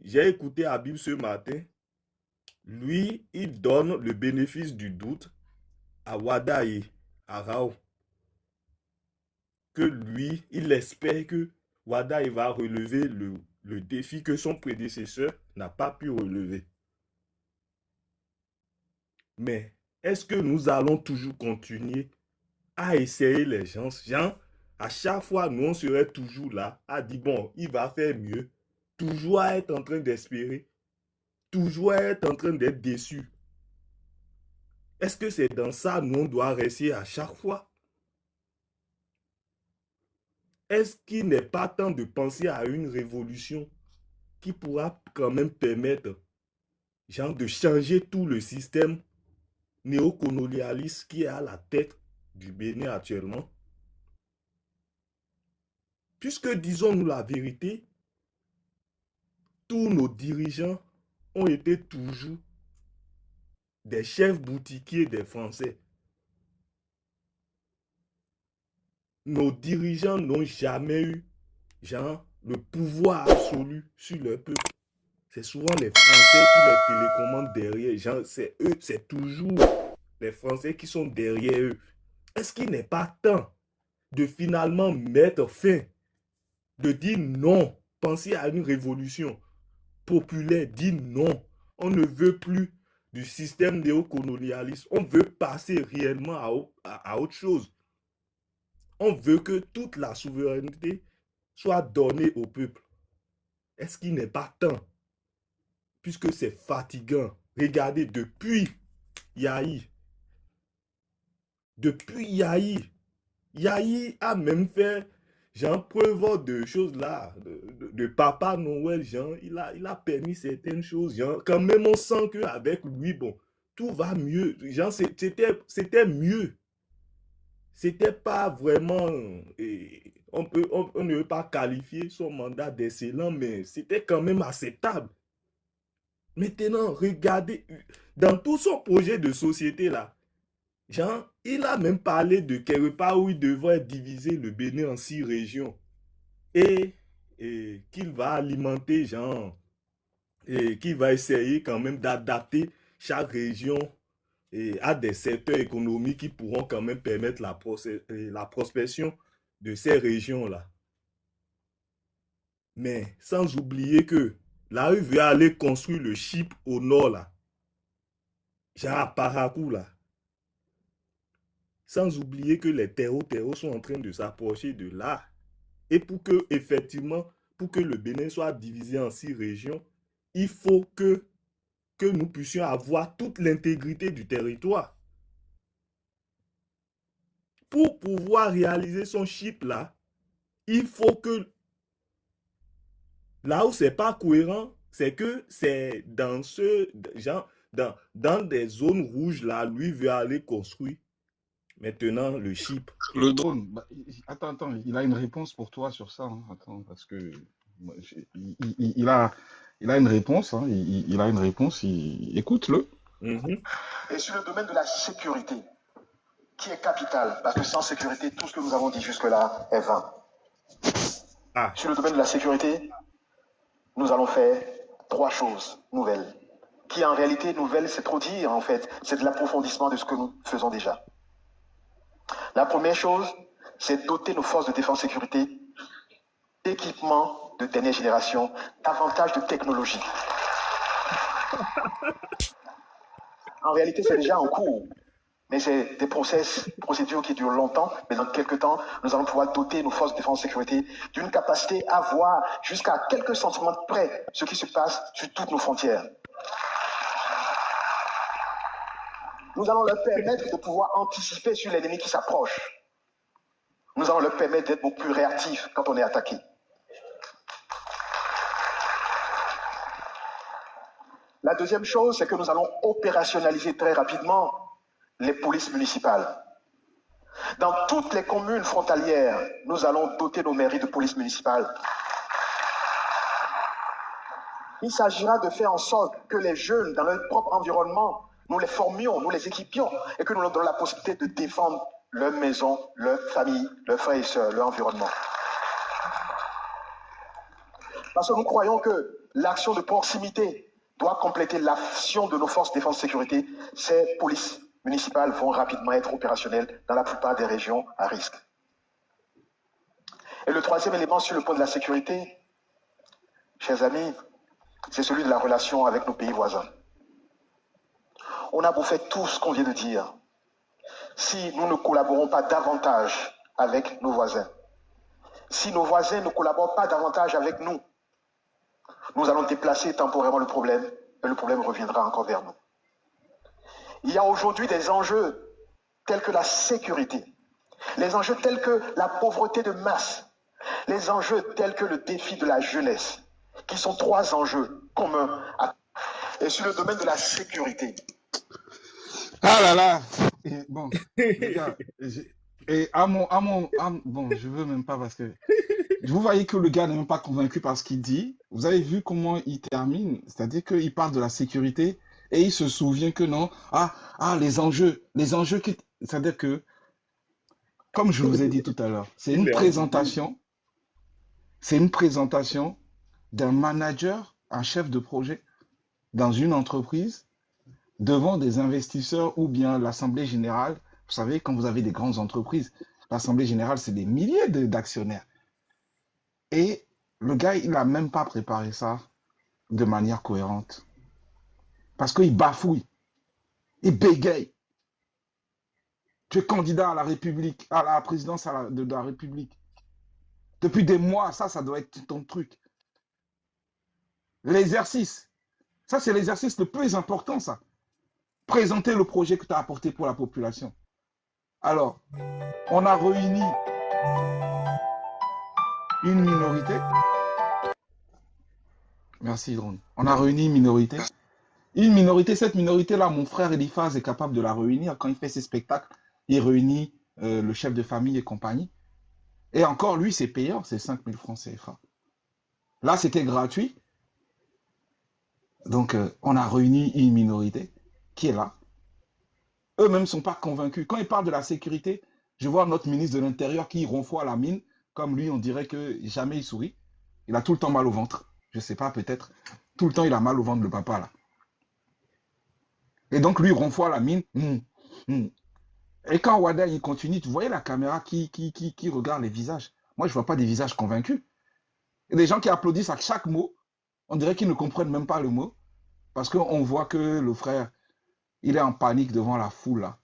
j'ai écouté Habib ce matin, lui, il donne le bénéfice du doute à Wada et à Rao. Que lui, il espère que Wada va relever le défi que son prédécesseur n'a pas pu relever. Mais est-ce que nous allons toujours continuer à essayer les gens? À chaque fois, nous, on serait toujours là, à dire, bon, il va faire mieux. Toujours à être en train d'espérer. Toujours à être en train d'être déçu. Est-ce que c'est dans ça, nous, on doit rester à chaque fois? Est-ce qu'il n'est pas temps de penser à une révolution qui pourra quand même permettre, genre, de changer tout le système néocolonialiste qui est à la tête du Bénin actuellement? Puisque, disons-nous la vérité, tous nos dirigeants ont été toujours des chefs boutiquiers des Français. Nos dirigeants n'ont jamais eu, genre, le pouvoir absolu sur le peuple. C'est souvent les Français qui les télécommandent derrière. Genre, c'est eux, c'est toujours les Français qui sont derrière eux. Est-ce qu'il n'est pas temps de finalement mettre fin, de dire non, penser à une révolution populaire, dire non, on ne veut plus du système néocolonialiste, on veut passer réellement à autre chose. On veut que toute la souveraineté soit donnée au peuple. Est-ce qu'il n'est pas temps? Puisque c'est fatigant. Regardez, depuis Yahi, Yahi a même fait, genre, preuve de choses là, de Papa Noël, genre, il a permis certaines choses, genre, quand même on sent qu'avec lui, bon, tout va mieux, genre, c'était mieux. C'était pas vraiment, on ne veut pas qualifier son mandat d'excellent, mais c'était quand même acceptable. Maintenant, regardez, dans tout son projet de société là, genre, il a même parlé de quelque part où il devrait diviser le Bénin en 6 régions et, qu'il va alimenter, genre, et qu'il va essayer quand même d'adapter chaque région à des secteurs économiques qui pourront quand même permettre la prospection de ces régions-là. Mais sans oublier que là, il veut aller construire le chip au nord, là, genre à Parakou, là. Sans oublier que les terreaux sont en train de s'approcher de là. Et pour que, effectivement, pour que le Bénin soit divisé en 6 régions, il faut que nous puissions avoir toute l'intégrité du territoire. Pour pouvoir réaliser son chip là, il faut que, là où c'est pas cohérent, c'est que c'est dans ce genre, dans des zones rouges là, lui veut aller construire maintenant le chip. Le drone, attends, il a une réponse pour toi sur ça. Hein. Attends, parce que il a une réponse. Hein. Il a une réponse. Écoute-le. Et sur le domaine de la sécurité, qui est capital, parce que sans sécurité, tout ce que nous avons dit jusque-là est vain. Sur le domaine de la sécurité, nous allons faire 3 choses nouvelles. Qui en réalité, nouvelles, c'est trop dire en fait. C'est de l'approfondissement de ce que nous faisons déjà. La première chose, c'est doter nos forces de défense et sécurité d'équipements de dernière génération, davantage de technologie. En réalité, c'est déjà en cours, mais c'est des procédures qui durent longtemps, mais dans quelques temps, nous allons pouvoir doter nos forces de défense et sécurité d'une capacité à voir jusqu'à quelques centimètres près ce qui se passe sur toutes nos frontières. Nous allons leur permettre de pouvoir anticiper sur l'ennemi qui s'approche. Nous allons leur permettre d'être beaucoup plus réactifs quand on est attaqué. La deuxième chose, c'est que nous allons opérationnaliser très rapidement les polices municipales. Dans toutes les communes frontalières, nous allons doter nos mairies de police municipales. Il s'agira de faire en sorte que les jeunes, dans leur propre environnement, nous les formions, nous les équipions et que nous leur donnions la possibilité de défendre leur maison, leur famille, leurs frères et sœurs, leur environnement. Parce que nous croyons que l'action de proximité doit compléter l'action de nos forces de défense et sécurité. Ces polices municipales vont rapidement être opérationnelles dans la plupart des régions à risque. Et le troisième élément sur le point de la sécurité, chers amis, c'est celui de la relation avec nos pays voisins. On a beau faire tout ce qu'on vient de dire. Si nous ne collaborons pas davantage avec nos voisins, si nos voisins ne collaborent pas davantage avec nous, nous allons déplacer temporairement le problème et le problème reviendra encore vers nous. Il y a aujourd'hui des enjeux tels que la sécurité, les enjeux tels que la pauvreté de masse, les enjeux tels que le défi de la jeunesse, qui sont 3 enjeux communs. Et sur le domaine de la sécurité. Ah là là. Et bon, les gars, bon, je veux même pas parce que vous voyez que le gars n'est même pas convaincu par ce qu'il dit. Vous avez vu comment il termine, c'est-à-dire qu'il parle de la sécurité et il se souvient que non, les enjeux, c'est-à-dire que, comme je vous ai dit tout à l'heure, c'est une présentation d'un manager, un chef de projet dans une entreprise devant des investisseurs ou bien l'Assemblée générale. Vous savez, quand vous avez des grandes entreprises, l'Assemblée générale, c'est des milliers d'actionnaires. Et le gars, il n'a même pas préparé ça de manière cohérente. Parce qu'il bafouille, il bégaye. Tu es candidat à la République, à la présidence de la République. Depuis des mois, ça doit être ton truc. L'exercice, ça c'est l'exercice le plus important, ça. Présenter le projet que tu as apporté pour la population. Alors, on a réuni une minorité. Merci, Drone. On a réuni une minorité. Une minorité, cette minorité-là, mon frère Eliphaz est capable de la réunir. Quand il fait ses spectacles, il réunit le chef de famille et compagnie. Et encore, lui, c'est payant, c'est 5 000 francs CFA. Là, c'était gratuit. Donc, on a réuni une minorité qui est là. Eux-mêmes ne sont pas convaincus. Quand ils parlent de la sécurité, je vois notre ministre de l'Intérieur qui ronfle à la mine. Comme lui, on dirait que jamais il sourit. Il a tout le temps mal au ventre. Je ne sais pas, peut-être. Tout le temps, il a mal au ventre, le papa, là. Et donc, lui, ronfle à la mine. Et quand Wada, il continue, tu voyais la caméra qui regarde les visages. Moi, je ne vois pas des visages convaincus. Et des gens qui applaudissent à chaque mot, on dirait qu'ils ne comprennent même pas le mot. Parce qu'on voit que le frère, il est en panique devant la foule, là.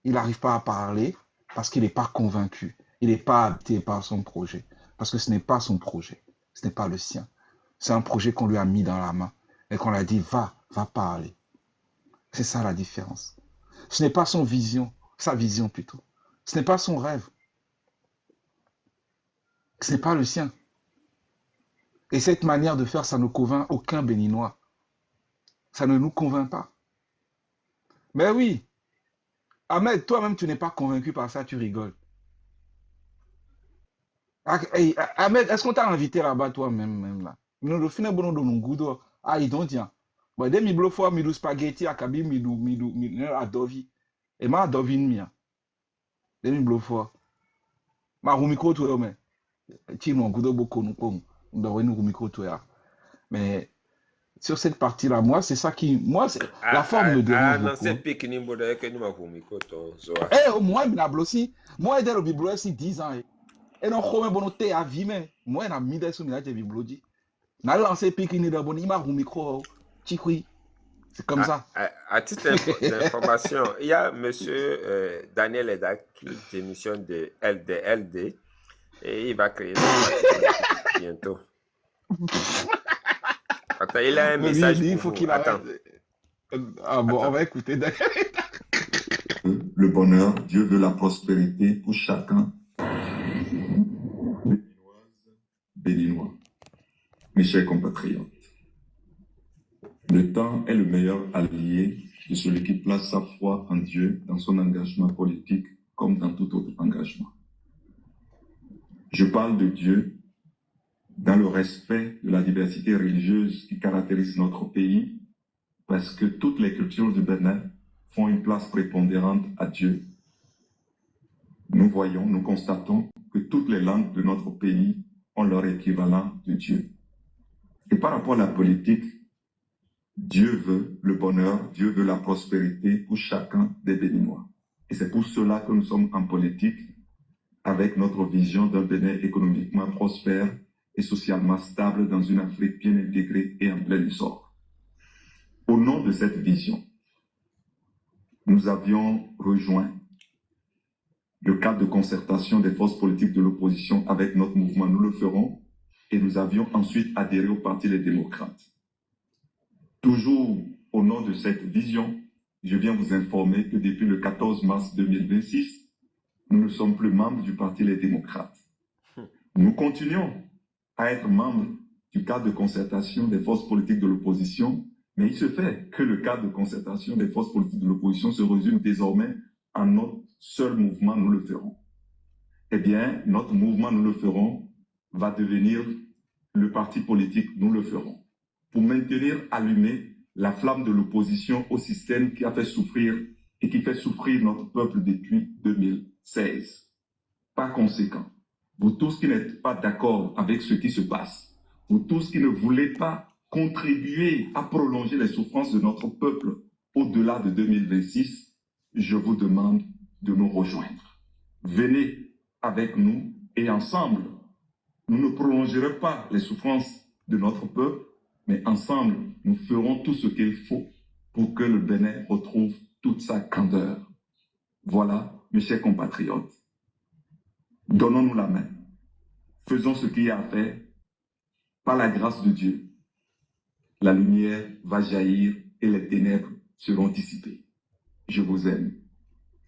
Il n'arrive pas à parler parce qu'il n'est pas convaincu. Il n'est pas habité par son projet. Parce que ce n'est pas son projet. Ce n'est pas le sien. C'est un projet qu'on lui a mis dans la main et qu'on lui a dit, va parler. C'est ça la différence. Ce n'est pas sa vision plutôt. Ce n'est pas son rêve. Ce n'est pas le sien. Et cette manière de faire, ça ne convainc aucun Béninois. Ça ne nous convainc pas. Mais oui, Ahmed, toi-même, tu n'es pas convaincu par ça, tu rigoles. Hey, Ahmed, est-ce qu'on t'a invité là-bas toi-même là? Nous le finissons bon dans gudo. Ah, ils don't dire. Bon, dès mi blofo mi spaghetti à kabi mi adovi. Et ma adovi mia. Dès mi blofo. Ma rumiko to mais. Ti mon gudo boko nous pom. On doit nous rumiko to ya. Mais sur cette partie-là, moi, c'est ça qui, moi, la forme me dérange non, beaucoup. c'est pique ni bodo que nous m'avons mis koto. Eh, moi, il m'a bloqué. Moi, il est au biblio ici 10 ans. Et non, comment bon te à vie mais moi, na mis des sous minage biblioji. Na lancé pique ni d'abord, il m'a au micro. Chikui. C'est comme ça. À titre d'information, il y a monsieur Daniel Eda qui démissionne de LD et il va créer son parti bientôt. Attends, il a un message il pour faut vous. qu'il Attends. Ah bon, on va écouter Daniel. Le bonheur, Dieu veut la prospérité pour chacun. Béninois, mes chers compatriotes. Le temps est le meilleur allié de celui qui place sa foi en Dieu dans son engagement politique comme dans tout autre engagement. Je parle de Dieu dans le respect de la diversité religieuse qui caractérise notre pays, parce que toutes les cultures du Bénin font une place prépondérante à Dieu. Nous constatons que toutes les langues de notre pays ont leur équivalent de Dieu. Et par rapport à la politique, Dieu veut le bonheur, Dieu veut la prospérité pour chacun des Béninois. Et c'est pour cela que nous sommes en politique, avec notre vision d'un Bénin économiquement prospère et socialement stable dans une Afrique bien intégrée et en plein essor. Au nom de cette vision, nous avions rejoint le cadre de concertation des forces politiques de l'opposition avec notre mouvement. Nous le ferons. Et nous avions ensuite adhéré au Parti des démocrates. Toujours au nom de cette vision, je viens vous informer que depuis le 14 mars 2026, nous ne sommes plus membres du Parti des démocrates. Nous continuons à être membres du cadre de concertation des forces politiques de l'opposition, mais il se fait que le cadre de concertation des forces politiques de l'opposition se résume désormais en notre seul mouvement, nous le ferons. Eh bien, notre mouvement, nous le ferons, va devenir le parti politique, nous le ferons. Pour maintenir allumée la flamme de l'opposition au système qui a fait souffrir et qui fait souffrir notre peuple depuis 2016. Par conséquent, vous tous qui n'êtes pas d'accord avec ce qui se passe, vous tous qui ne voulez pas contribuer à prolonger les souffrances de notre peuple au-delà de 2026, je vous demande de nous rejoindre. Venez avec nous et ensemble, nous ne prolongerons pas les souffrances de notre peuple, mais ensemble, nous ferons tout ce qu'il faut pour que le Bénin retrouve toute sa candeur. Voilà, mes chers compatriotes, donnons-nous la main. Faisons ce qu'il y a à faire. Par la grâce de Dieu, la lumière va jaillir et les ténèbres seront dissipées. Je vous aime.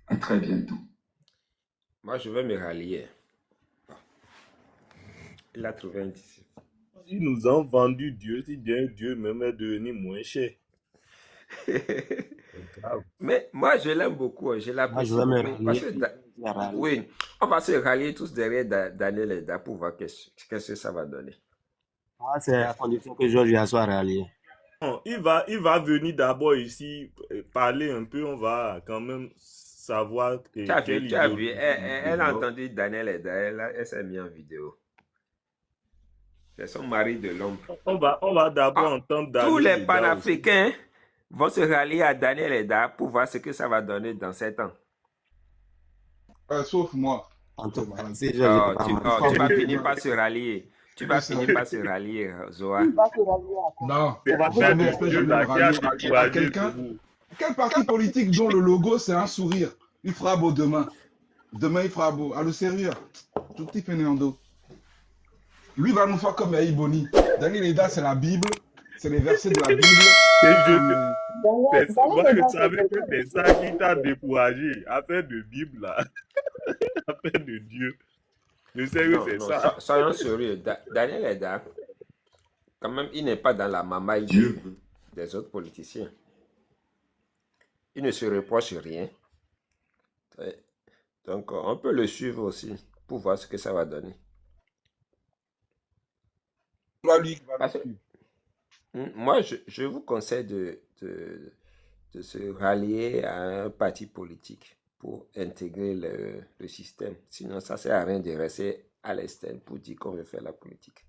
À très bientôt. Moi, je vais me rallier. Il a trouvé un disciple. Ils nous ont vendu Dieu, si bien Dieu même est devenu moins cher. Mais moi, je l'aime beaucoup. Je l'apprécie beaucoup. Oui, on va se rallier tous derrière Daniel Eda pour voir qu'est-ce que ça va donner. Moi, c'est à condition que Georges soit rallié. Bon, il va venir d'abord ici parler un peu. On va quand même savoir Tu as quelle vu, tu as vu, idéologie il elle a développe. entendu Daniel Eda, elle s'est mise en vidéo. C'est son mari de l'ombre. On va d'abord Ah, entendre tous Daniel les Eda aussi. panafricains vont se rallier à Daniel Eda pour voir ce que ça va donner dans 7 ans. Sauf moi. En tout cas, si je Oh, pas tu mal. vas finir par se rallier. Tu vas finir par se rallier, Zoa. Non, C'est l'affaire jamais de fait, je Dieu vais me là qui a rallier à découragé quelqu'un. Togo. Quel parti politique dont le logo c'est un sourire? Il fera beau demain. Demain il fera beau. À le sérieux. Tout petit Fernando. Lui va nous faire comme Yahi Boni. Daniel Eda, c'est la Bible. C'est les versets de la Bible. Moi, je savais que c'est ça qui t'a découragé. Affaire de Bible, là. Affaire de Dieu. Je sais que Non, c'est non, ça. soyons sérieux. Daniel Eda, quand même, il n'est pas dans la mamaille des autres politiciens. Il ne se reproche rien. Donc, on peut le suivre aussi pour voir ce que ça va donner. Parce que, moi, je vous conseille de se rallier à un parti politique pour intégrer le système. Sinon, ça ne sert à rien de rester à l'externe pour dire qu'on veut faire la politique.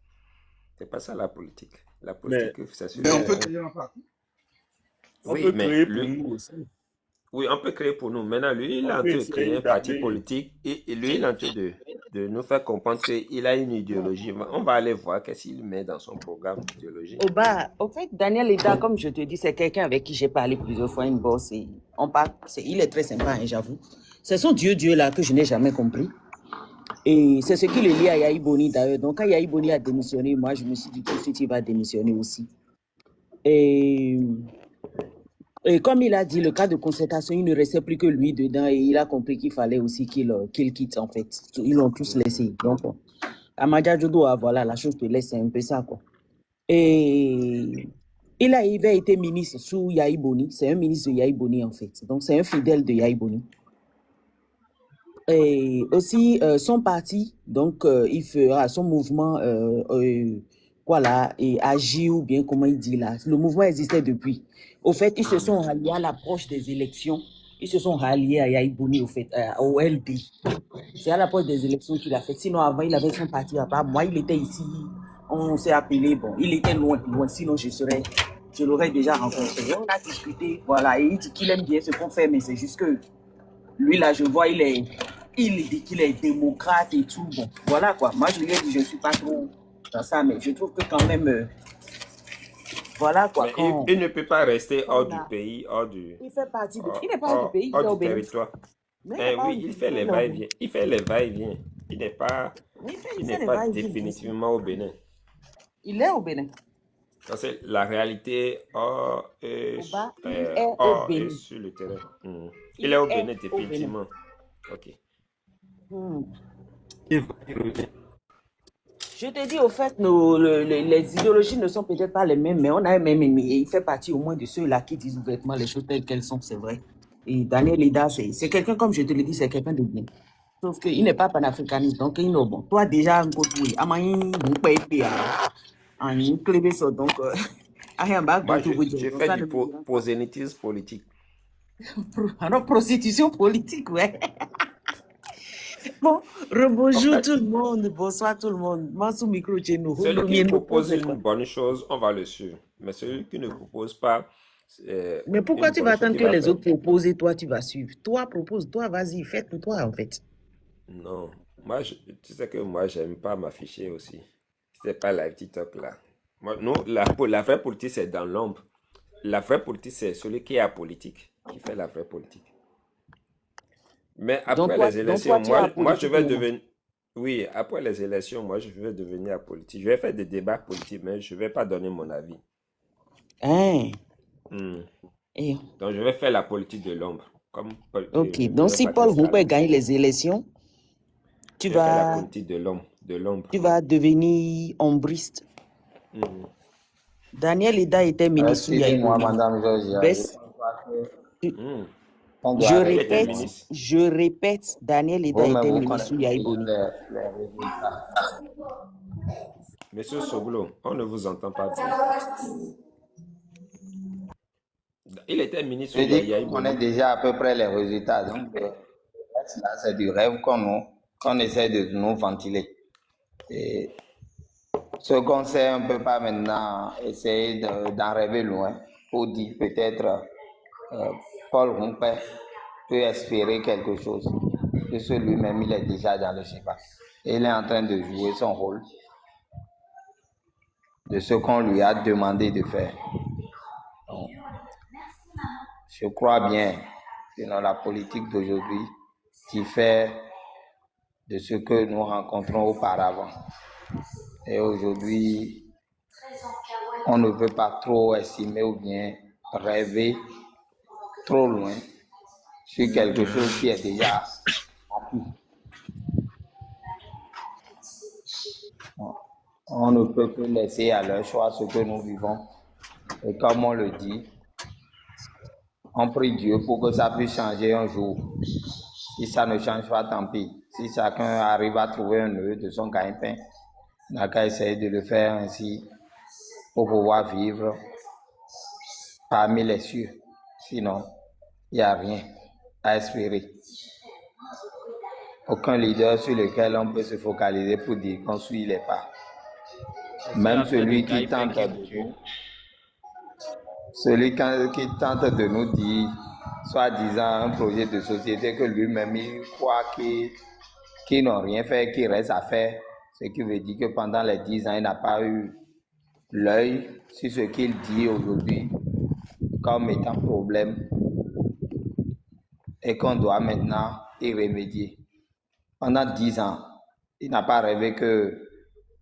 C'est pas ça la politique. La politique, c'est Mais on peut créer un parti. On peut créer pour nous aussi. Oui, on peut créer pour nous. Maintenant, lui, il est en train de créer un parti politique et lui, il est en train de nous faire comprendre qu'il a une idéologie. On va aller voir qu'est-ce qu'il met dans son programme d'idéologie. Au fait, Daniel Eda, comme je te dis, c'est quelqu'un avec qui j'ai parlé plusieurs fois, une bosse. Il est très sympa, hein, j'avoue. C'est son Dieu là que je n'ai jamais compris. Et c'est ce qui le lie à Yahi Boni d'ailleurs. Donc, quand Yahi Boni a démissionné, moi, je me suis dit tout de suite, il va démissionner aussi. Et comme il a dit, le cas de concertation, il ne restait plus que lui dedans et il a compris qu'il fallait aussi qu'il quitte, en fait. Ils l'ont tous laissé. Donc, Amadia Jodo, voilà, la chose te laisse, c'est un peu ça, quoi. Et il avait été ministre sous Yahi Boni. C'est un ministre de Yahi Boni, en fait. Donc, c'est un fidèle de Yahi Boni. Et aussi, son parti, donc, il fera son mouvement, voilà, et agir, ou bien comment il dit là. Le mouvement existait depuis. Au fait, ils se sont ralliés à l'approche des élections. Ils se sont ralliés à Yahi Boni, au fait, au LD. C'est à l'approche des élections qu'il a fait. Sinon, avant, il avait son parti à part. Moi, il était ici. On s'est appelé. Bon, il était loin. Sinon, je l'aurais déjà rencontré. On a discuté, voilà. Et il dit qu'il aime bien ce qu'on fait, mais c'est juste que lui, là, je vois, il dit qu'il est démocrate et tout. Bon, voilà quoi. Moi, je lui ai dit, je ne suis pas trop dans ça, mais je trouve que quand même, voilà quoi. Mais il ne peut pas rester hors du pays, hors du... Il fait partie de... Il n'est pas hors du pays, il est au Bénin. Territoire. Oui, il fait les va-et-vient. Il fait les va-et-vient. Il n'est pas, définitivement au Bénin. Il est au Bénin. C'est la réalité hors et sur le terrain. Il est au Bénin, définitivement. Ok. Je te dis, au fait, les idéologies ne sont peut-être pas les mêmes, mais on a un même ennemi. Et il fait partie au moins de ceux-là qui disent ouvertement les choses telles qu'elles sont, c'est vrai. Et Daniel Eda, c'est quelqu'un, comme je te le dis, c'est quelqu'un de bien. Sauf qu'il n'est pas panafricaniste, donc il est bon. Toi, déjà, un côté, donc, Moi, je fais du prosélytisme politique. Alors, prostitution politique, ouais. Bon, rebonjour tout le monde, bonsoir tout le monde. Mansou Micro Geno. Celui qui propose une bonne chose, on va le suivre. Mais celui qui ne propose pas... Mais pourquoi tu vas attendre que les autres proposent et toi tu vas suivre? Toi, propose, toi, vas-y, fais pour toi en fait. Non, moi, tu sais que moi, j'aime pas m'afficher aussi. C'est pas la TikTok là. Moi, non, la vraie politique, c'est dans l'ombre. La vraie politique, c'est celui qui est apolitique, qui fait la vraie politique. Mais après les élections, moi, je vais devenir... Oui, après les élections, moi, je vais devenir apolitique. Je vais faire des débats politiques, mais je ne vais pas donner mon avis. Donc, je vais faire la politique de l'ombre. Ok, donc si Paul Rouper gagne les élections, tu vas... faire la politique de l'ombre. Tu vas devenir ombriste. Daniel Eda était ministre. Excusez-moi, Madame Georgia. Je répète, Daniel Eda était ministre sous Yahi Boni. Monsieur Soglo, on ne vous entend pas bien. Il était ministre Je de dis Yaya qu'on connaît Bono. déjà à peu près les résultats. Donc, là, c'est du rêve qu'on essaie de nous ventiler. Et ce qu'on sait, on ne peut pas maintenant essayer d'en rêver loin pour dire peut-être Paul Rumpé peut espérer quelque chose. Puisque lui-même, il est déjà dans le schéma. Et il est en train de jouer son rôle de ce qu'on lui a demandé de faire. Donc, je crois bien que dans la politique d'aujourd'hui, diffère de ce que nous rencontrons auparavant. Et aujourd'hui, on ne peut pas trop estimer ou bien rêver trop loin sur quelque chose qui est déjà acquis. On ne peut que laisser à leur choix ce que nous vivons. Et comme on le dit, on prie Dieu pour que ça puisse changer un jour. Si ça ne change pas, tant pis. Si chacun arrive à trouver un nœud de son gagne-pain, on n'a qu'à essayer de le faire ainsi pour pouvoir vivre parmi les cieux. Sinon, il n'y a rien à espérer. Aucun leader sur lequel on peut se focaliser pour dire qu'on suit les pas. Même celui qui tente de nous dire, soi-disant, un projet de société que lui-même il croit qu'ils n'ont rien fait, qu'il reste à faire, ce qui veut dire que pendant les 10 ans, il n'a pas eu l'œil sur ce qu'il dit aujourd'hui comme étant problème et qu'on doit maintenant y remédier. Pendant 10 ans, il n'a pas rêvé que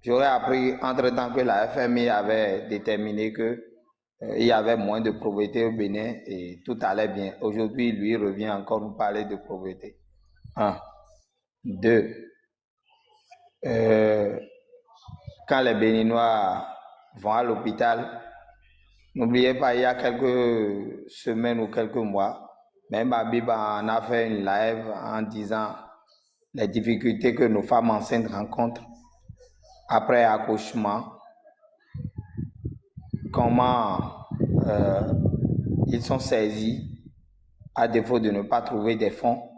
j'aurais appris entre-temps que la FMI avait déterminé que il y avait moins de pauvreté au Bénin et tout allait bien. Aujourd'hui, lui revient encore nous parler de pauvreté. 1. 2. Quand les Béninois vont à l'hôpital, n'oubliez pas, il y a quelques semaines ou quelques mois, même Abiba en a fait une live en disant les difficultés que nos femmes enceintes rencontrent après accouchement, comment ils sont saisis à défaut de ne pas trouver des fonds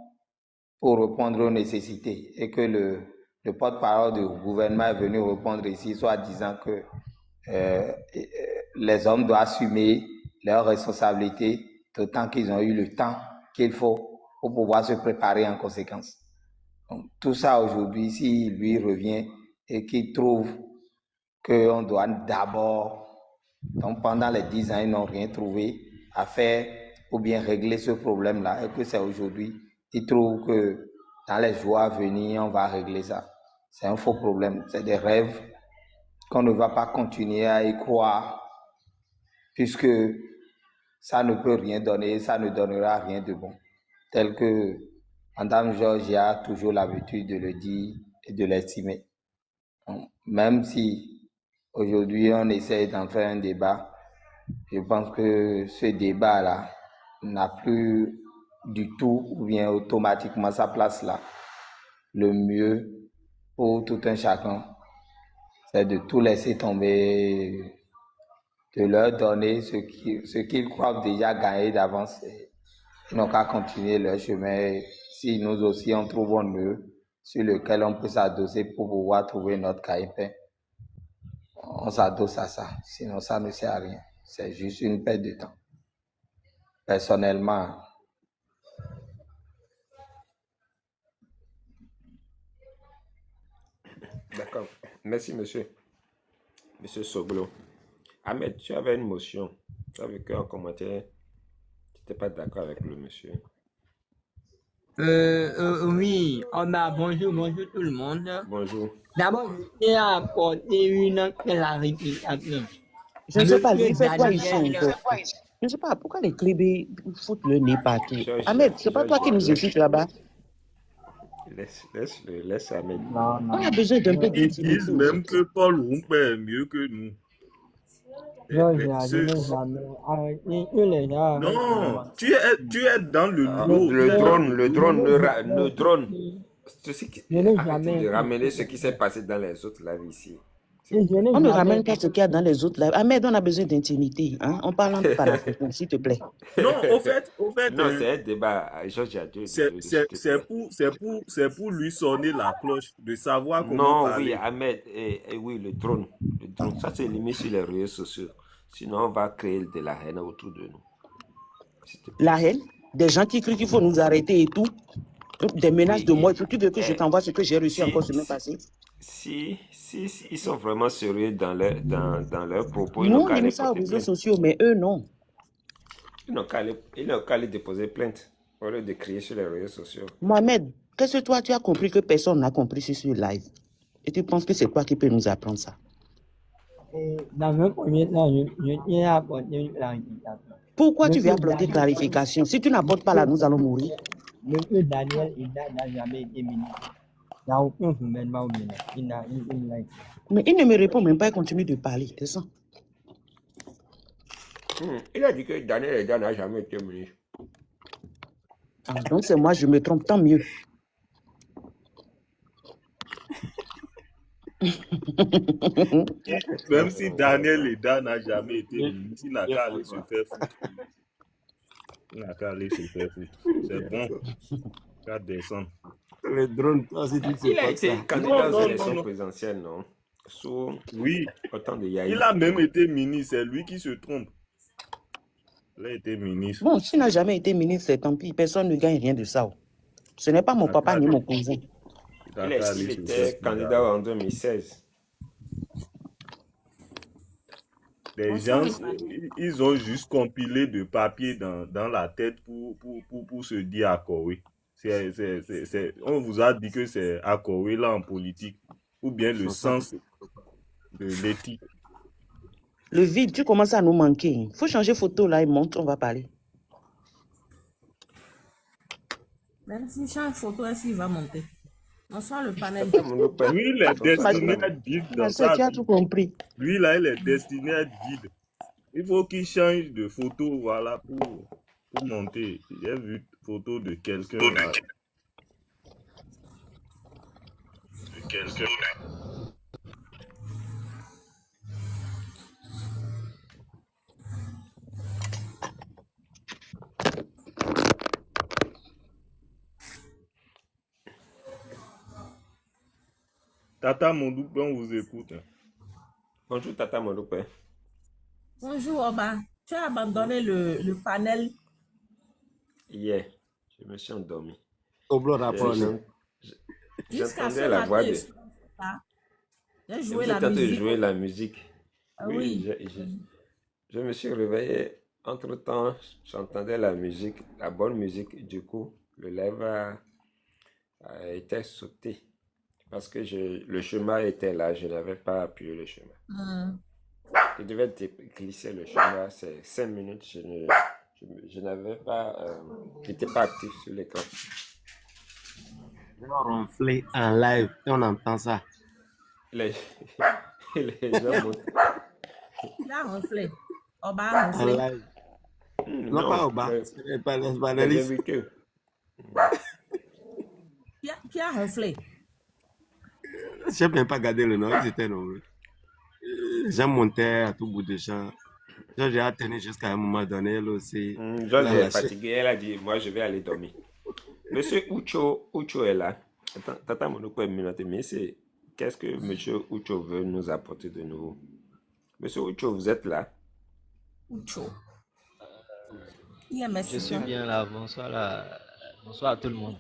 pour répondre aux nécessités et que le porte-parole du gouvernement est venu répondre ici, soit disant que les hommes doivent assumer leurs responsabilités d'autant qu'ils ont eu le temps qu'il faut pour pouvoir se préparer en conséquence. Donc, tout ça aujourd'hui, si lui revient et qu'il trouve qu'on doit d'abord, donc pendant les 10 ans, ils n'ont rien trouvé à faire ou bien régler ce problème-là et que c'est aujourd'hui, ils trouvent que dans les jours à venir, on va régler ça. C'est un faux problème, c'est des rêves qu'on ne va pas continuer à y croire puisque ça ne peut rien donner, ça ne donnera rien de bon. Tel que Madame Georgia a toujours l'habitude de le dire et de l'estimer. Même si aujourd'hui on essaie d'en faire un débat, je pense que ce débat-là n'a plus du tout ou bien automatiquement sa place là. Le mieux pour tout un chacun, c'est de tout laisser tomber, de leur donner ce qu'ils croient déjà gagner d'avance. Ils n'ont qu'à continuer leur chemin. Si nous aussi on trouve un nœud sur lequel on peut s'adosser pour pouvoir trouver notre gagne-pain, on s'adosse à ça. Sinon, ça ne sert à rien. C'est juste une perte de temps. Personnellement, D'accord. Merci, monsieur. Monsieur Soglo. Ahmed, tu avais une motion. Tu avais qu'un commentaire. Tu n'étais pas d'accord avec le monsieur. Oui, bonjour tout le monde. Bonjour. D'abord, je tiens à apporter une clarification. Je ne sais pas, Monsieur il fait quoi ici Daniel, encore? Je ne sais pas, pourquoi les clébés foutent le nez partout? Georgia, Ahmed, c'est pas toi qui nous écoutes là-bas? Laisse Ahmed. Non, On a besoin d'un peu Ils disent d'intimité. même que Paul Rumpé est mieux que nous. Georgia, je n'ai jamais arrêté que les gens avec Non, tu es dans le lot. Le drone. Je n'ai Arrêtez jamais de ramener ce qui s'est passé dans les autres lives ici. Et je n'ai On ne jamais ramène pas ce qu'il y a dans les autres lives. Ahmed, on a besoin d'intimité. Hein? On parle entre panafricains, s'il te plaît. Non, au fait, Non, c'est un débat. Georges a deux, c'est deux, s'il te c'est plaît. c'est pour lui sonner la cloche de savoir comment Non, oui, parler. Ahmed, oui, le drone. Le drone, ça c'est limité sur les réseaux sociaux. Sinon, on va créer de la haine autour de nous. S'il te plaît. La haine, des gens qui crient qu'il faut nous arrêter et tout, des menaces Oui, de mort. Tu veux que je eh, t'envoie ce que j'ai reçu encore si, semaine si, passée? si ils sont vraiment sérieux dans leurs propos, ils n'ont Nous, on qu'à aime aller ça aux porter réseaux plainte. sociaux, mais eux, non. Ils n'ont qu'à aller déposer plainte au lieu de crier sur les réseaux sociaux. Mohamed, qu'est-ce que toi, tu as compris que personne n'a compris sur ce live? Et tu penses que c'est toi qui peux nous apprendre ça? dans un premier temps, je n'ai apporté une clarification. Pourquoi tu veux Monsieur apporter Daniel, clarification? Si tu n'apportes pas là, nous allons mourir. Monsieur Daniel Ida n'a jamais été ministre. Il n'y a aucun gouvernement au Bénin. Il l'a été. Mais il ne me répond même pas, il continue de parler. C'est ça. Il a dit que Daniel Eda n'a jamais été ministre. Ah, donc c'est moi, je me trompe, tant mieux. Même si Daniel Eda n'a jamais été ministre, il n'a qu'à aller se faire foutre. Il n'a qu'à aller se faire foutre. C'est bon. Qu'à descendre. Le drone, toi aussi, tu sais Il a pas été ça. candidat aux Non, élections présidentielles, non? Sous Oui, autant de il Yahi. a même été ministre. C'est lui qui se trompe. Il a été ministre. Bon, s'il n'a jamais été ministre, c'est tant pis. Personne ne gagne rien de ça. Ce n'est pas mon papa ni mon cousin. Il était candidat en 2016. Les gens, ils ont juste compilé de papier dans la tête pour se dire Akowé. On vous a dit que c'est Akowé là en politique, ou bien le sens de l'éthique. Le vide, tu commences à nous manquer. Il faut changer photo là et monte, on va parler. Même si change photo, est-ce qu'il va monter? Bonsoir le panel. Lui, il est destiné à être vide dans sa Tu as vie. tout compris. Lui, là, il est destiné à être vide. Il faut qu'il change de photo, voilà, pour monter. J'ai vu une photo de quelqu'un là. Tata Mondoupe, on vous écoute. Bonjour Tata Mondoupe. Bonjour Oba. Tu as abandonné le panel. Hier, je me suis endormi. Jusqu'à ce J'entendais la voix matin, de... j'ai Vous joué êtes la en train de musique. jouer la musique. Ah Oui, oui. je me suis réveillé. Entre-temps, j'entendais la musique, la bonne musique. Du coup, le live a été sauté. Parce que le chemin était là, je n'avais pas appuyé le chemin. Je devais glisser le chemin, c'est 5 minutes, je n'avais pas, j'étais pas actif sur l'écran. On ronflé en live et on entend ça. Les gens montent. Il a ronflé. Oba a En ronflé. live. Non, pas au bas. C'est pas les panélistes. Qui a ronflé? Je n'ai même pas gardé le nom, ils étaient nombreux. J'ai monté à tout bout de champ. J'ai atteint jusqu'à un moment donné, elle aussi. Georges est fatigué, elle a dit, moi je vais aller dormir. Monsieur Ucho est là. Attends, Tata Mondoupe est menotté, mais qu'est-ce que Monsieur Ucho veut nous apporter de nouveau? Monsieur Ucho, vous êtes là? Ucho. Il est Je suis mexicain. bien là. Bonsoir à tout le monde.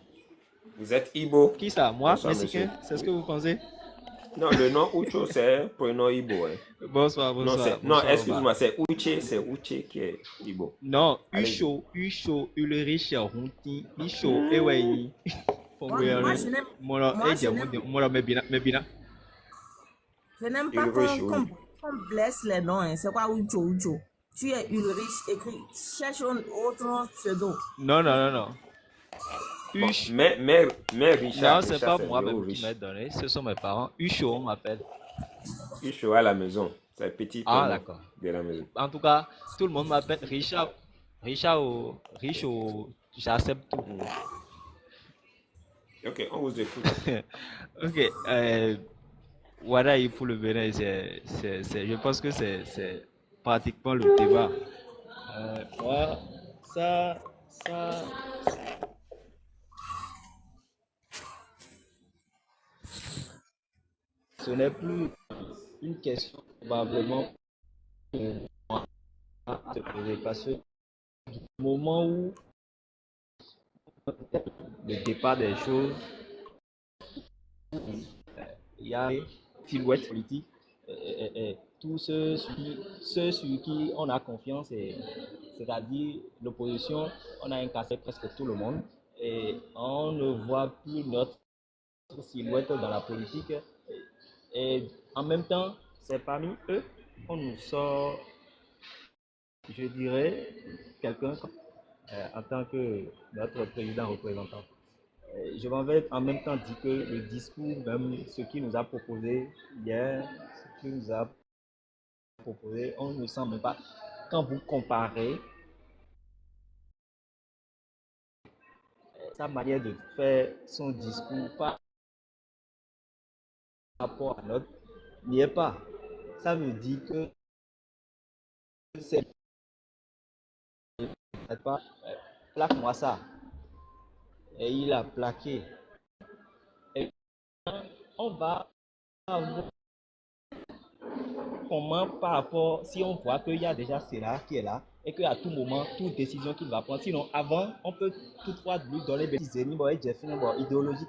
Vous êtes Ibo? Qui ça? Moi, Bonsoir, mexicain? monsieur. C'est ce que vous pensez? Non, le nom Ucho, c'est prénom Ibo. Hein. Bonsoir, Non, bonsoir. non, bonsoir, excuse-moi, Oba. c'est Uche qui est Ibo. Non, Allez-y. Ucho, Ulrich, Hunti, Ucho, Ewei. Moi, je n'aime je n'aime pas Ulrich, qu'on blesse les noms. Hein. C'est quoi Ucho, Ucho? Tu es Ulrich, écrit. Cherche un autre pseudo. Non. Bon, mais Richard, Non, c'est pas c'est moi-même Ulrich. qui m'a donné, ce sont mes parents. Ucho, on m'appelle. Ucho à la maison, c'est le petit Ah, prénom d'accord. de la maison. En tout cas, tout le monde m'appelle Richard. Richard, j'accepte tout. Ok, on vous écoute. Ok. Wadaï pour le Bénin, je pense que c'est pratiquement le débat. Moi, ça, ce n'est plus une question probablement pour moi à se poser parce que du moment où le départ des choses, il y a une silhouette politique, tous ceux sur qui on a confiance, c'est-à-dire l'opposition, on a incassé presque tout le monde et on ne voit plus notre silhouette dans la politique. Et en même temps, c'est parmi eux qu'on nous sort, je dirais, quelqu'un en tant que notre président représentant. Je m'avais en même temps dit que le discours, même ce qu'il nous a proposé hier, ce qu'il nous a proposé, on ne sent même pas. Quand vous comparez sa manière de faire son discours par rapport à notre, n'y est pas. Ça veut dire que c'est pas, plaque-moi ça. Et il a plaqué. Et on va voir comment par rapport, si on voit qu'il y a déjà cela qui est là, et qu'à tout moment, toute décision qu'il va prendre, sinon avant, on peut toutefois lui donner des idéologie,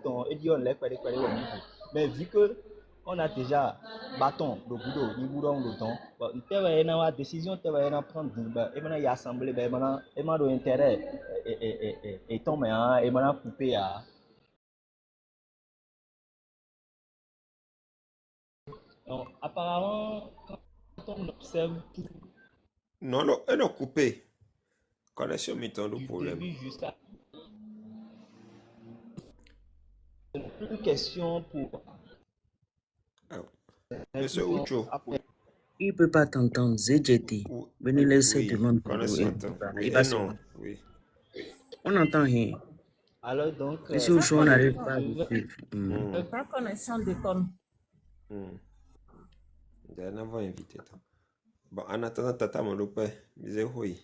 mais vu que on a déjà bâton, le boudou, ni boudon, le temps, il y a une décision, il y a prendre, et maintenant il y a assemblé, et maintenant il y a intérêt, et tombe, et maintenant coupé à. Donc, apparemment, quand on observe tout Non, non, elle a coupé. Connexion mi-temps le du problème. début jusqu'à. C'est une question pour. Monsieur Ucho. Il ne peut pas t'entendre, ZJT. Venez laisser Oui, demander. connexion. Oui, Il va et se non, oui. On n'entend rien. Alors donc, Monsieur Ucho, on n'arrive pas à je le vais- suivre. Ta connexion déconne. On va inviter. Bon, en attendant, Tata Molope, disait oui.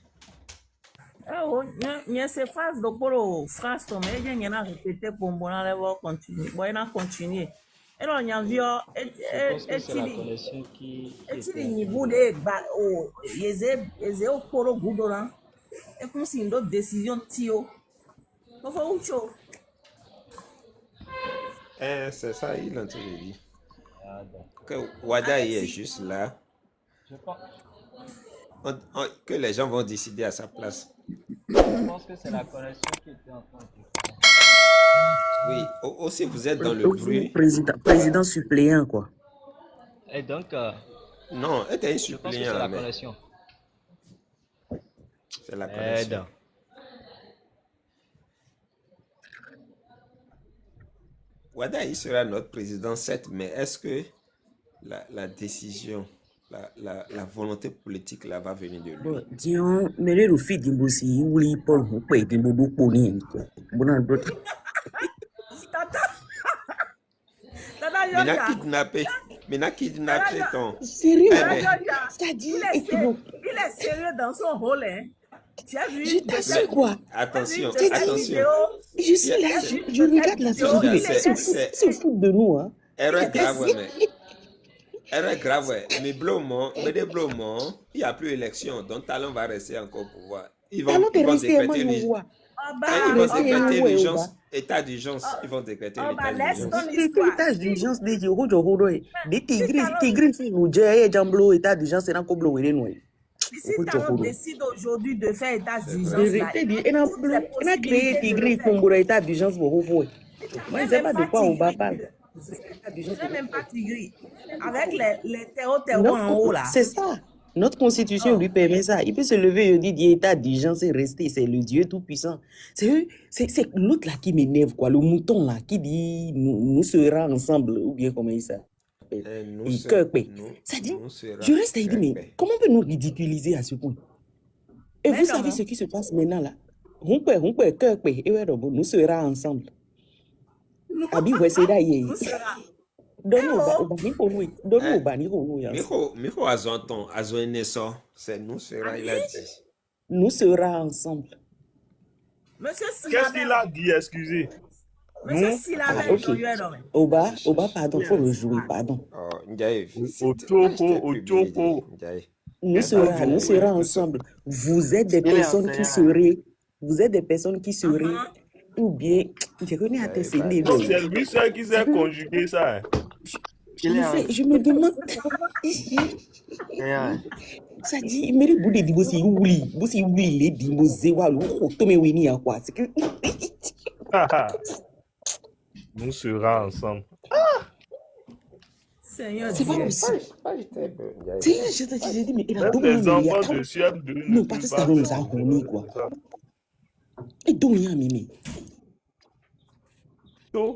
Oh, il y a ces phrases de polo, phrases, mais il y en a répété pour moi, on va continuer. Bon, on a continué. Et là, il y a vu, je pense que c'est la connexion qui et tu était. dis, vous les oh, ils ont polo goudron. Et comme c'est une autre décision, tio. Il faut autre chose. C'est ça, il a entendu dire. Ah, d'accord. Que Wada est juste là, Je pense, que les gens vont décider à sa place. je pense que c'est la connexion qui était en train de. Oui, aussi vous êtes dans le bruit. Président suppléant, quoi. Et donc, Non, elle était un je pense que c'est suppléant, la mais connexion. c'est la connexion. Aide. Wada, il sera notre président, certes, mais est-ce que la décision, la volonté politique là va venir de lui? Bon, disons, mais le fait d'imboussi, il voulait pas le couper, il voulait pas le couper. Bon, dans le bloc. Maintenant kidnappé ton. Sérieux? C'est-à-dire, il est sérieux dans son rôle, hein. Tu as vu? Je t'assure, quoi. Attention, Tu as vu cette attention. vidéo? Je suis là, je regarde la série, il se fout de nous, hein. Erreur grave, ouais, mais. Erreur grave, ouais. Mais Blomont, il n'y a plus élection, donc Talon va rester encore au pouvoir. Ils vont décréter l'urgence, état d'urgence. Ils vont décréter l'état d'urgence. État d'urgence, des jours, des tigres, nous disons, Jamblo, état d'urgence, c'est un couple, Si Talon décide aujourd'hui de faire état d'urgence, on a créé tigre pour état d'urgence pour vous. Moi, je ne sais pas de quoi on va parler. C'est même pas Tigri. Avec les terreaux en haut là. C'est ça. Notre constitution lui permet ça. Il peut se lever et dire état d'urgence et rester. C'est le Dieu tout-puissant. C'est l'autre là qui m'énerve, quoi. Le mouton là qui dit nous serons ensemble. Ou bien comment il s'appelle. Ça dit, je reste à dire, mais comment on peut nous ridiculiser à ce point? Et vous savez ce qui se passe maintenant là? Nous serons ensemble. Abi, ouais, c'est là. Miko Azo Eneso, c'est nous sera, il a dit. Nous sera ensemble. Monsieur Qu'est-ce qu'il a Silabel, dit, excusez? Monsieur Nous, Silabel, Ok. Joyeux, Oba, pardon, faut le jouer, pardon. Oh, Ndiaye, au topo. Ndiaye. Nous sera ensemble. Vous êtes des personnes qui seraient, ou bien, je connais à tes Non, c'est lui seul qui s'est conjugué ça. Je me demande. Ça dit, mais le bout de Dibosi, les Dibosi, Tomeweni, à quoi? C'est que. Nous serons ensemble. Seigneur C'est pas Dieu. possible. J'ai dit, mais il a Même dominé. les enfants de Siam de Non, parce que ça nous a honné, quoi. Et dominé, Mimi.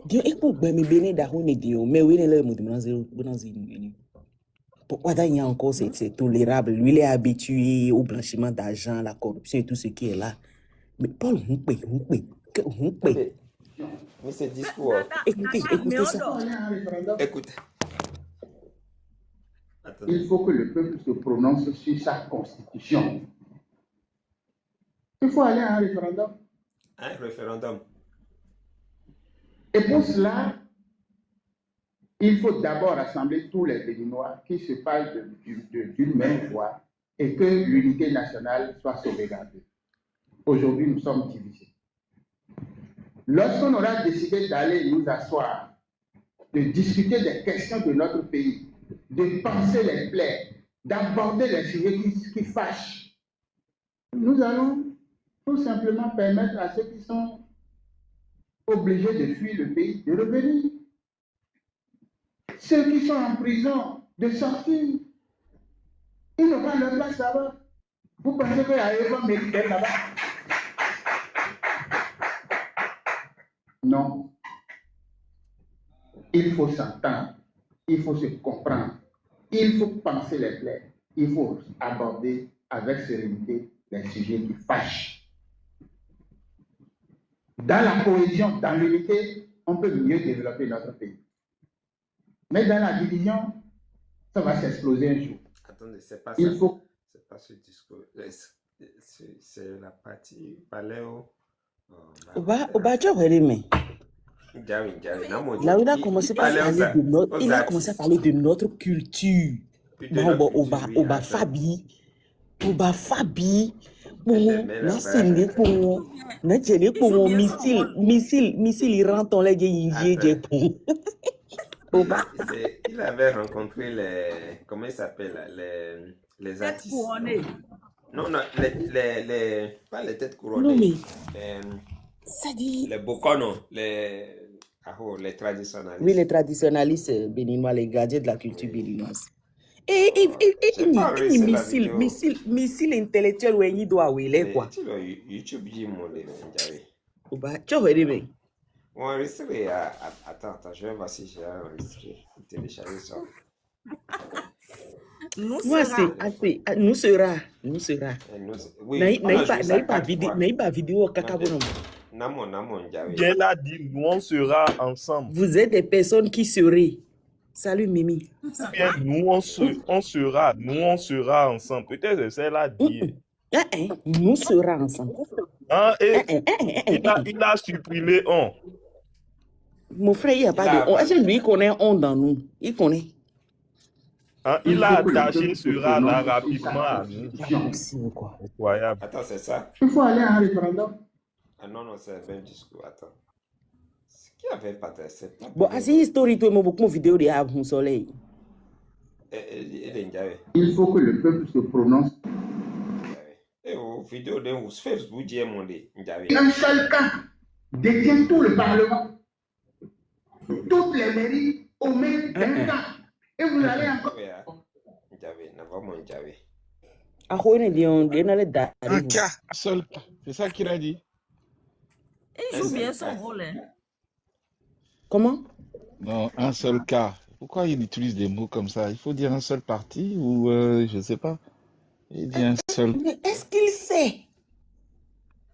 Dieu, et pour me bénir d'Ahone, Dieu, mais oui, il est le pourquoi d'ailleurs encore c'est tolérable? Lui, il est habitué au blanchiment d'argent, la corruption et tout ce qui est là. Mais Paul, on paye. Mais ce discours, Écoutez ça. écoute. Il faut que le peuple se prononce sur sa constitution. Il faut aller à un référendum. Un référendum. Et pour cela, il faut d'abord rassembler tous les Béninois qui se parlent d'une même voix et que l'unité nationale soit sauvegardée. Aujourd'hui, nous sommes divisés. Lorsqu'on aura décidé d'aller nous asseoir, de discuter des questions de notre pays, de penser les plaies, d'aborder les sujets qui fâchent, nous allons tout simplement permettre à ceux qui sont obligés de fuir le pays de revenir. Ceux qui sont en prison, de sortir. Ils n'ont pas leur place là-bas. Vous pensez qu'il y a un militaire là-bas? Non. Il faut s'entendre. Il faut se comprendre. Il faut penser les plaies. Il faut aborder avec sérénité les sujets qui fâchent. Dans la cohésion, dans l'unité, on peut mieux développer notre pays. Mais dans la division, ça va s'exploser un jour. Attendez, c'est pas Il ça. faut... C'est pas ce discours. C'est la partie paléo. Oba, tu vois, mais. Ndiaye, Là où il a commencé par parler de notre culture. Oba Fabi. Missile, il rentre en il avait rencontré les. Comment il s'appelle? Les artistes. Non, pas les têtes couronnées. Non, mais. Ça dit. Les Bokono, les traditionnalistes. Oui, les traditionnalistes béninois, les gardiens de la culture béninoise. Et missile intellectuel où il doit ouiller quoi. YouTube, tu vois, mais. Enregistré. Attends, je vais voir si j'ai enregistré. Télécharger ça. Nous sera. Oui, N'a pas vidéo cacabonom. Elle a dit, nous on sera ensemble. Vous êtes des personnes qui seraient. Salut Mimi. Bien, nous on sera ensemble. Peut-être que c'est la dit. Nous serons ensemble. Il a supprimé on. Mon frère, il n'y a pas de on. Est-ce que lui connaît on dans nous? Il connaît. Il a attaché sera là rapidement à nous. Incroyable. Attends, c'est ça? Il faut aller à un référendum. Ah non, c'est le même discours. Attends. Qui avait pas de cette. Bon, c'est une histoire, toi, beaucoup de vidéos de Abou Soleil. Il faut que le peuple se prononce. Et aux vidéos de Facebook, un seul cas détient tout le Parlement. Toutes les mairies au même cas. Et vous allez encore. Un cas, seul cas. C'est ça qu'il a dit. Il joue bien son rôle. Comment? Non, un seul cas. Pourquoi il utilise des mots comme ça? Il faut dire un seul parti ou je ne sais pas. Il dit un seul. Mais est-ce qu'il sait?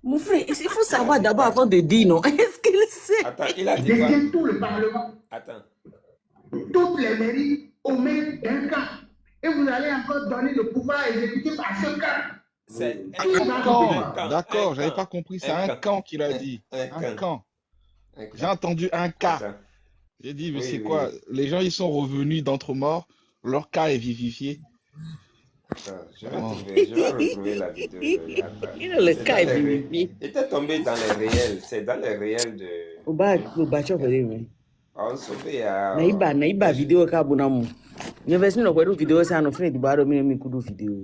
Mon frère, il faut savoir d'abord avant de dire non. Est-ce qu'il sait? Attends, il a dit détient tout le Parlement. Attends. toutes les mairies au maire d'un camp. Et vous allez encore donner le pouvoir exécutif à ce camp. C'est Qui va Un le camp, pouvoir? d'accord, j'avais pas compris, c'est un camp qu'il a dit. Un camp. J'ai entendu un cas. Attends. J'ai dit, mais Oui, c'est oui. quoi? Les gens, ils sont revenus d'entre morts, leur cas est vivifié. Attends, je vais Oh. retrouver la vidéo. Attends. Il a le C'est cas dans est les vivifié. Il était tombé dans les réels. C'est dans les réels de. Au bâtiment, oui. On sauvé à. Naiba vidéo ka bonamu. Nyevesi no kwedu vidéo ça no frère du baro mi kudu vidéo.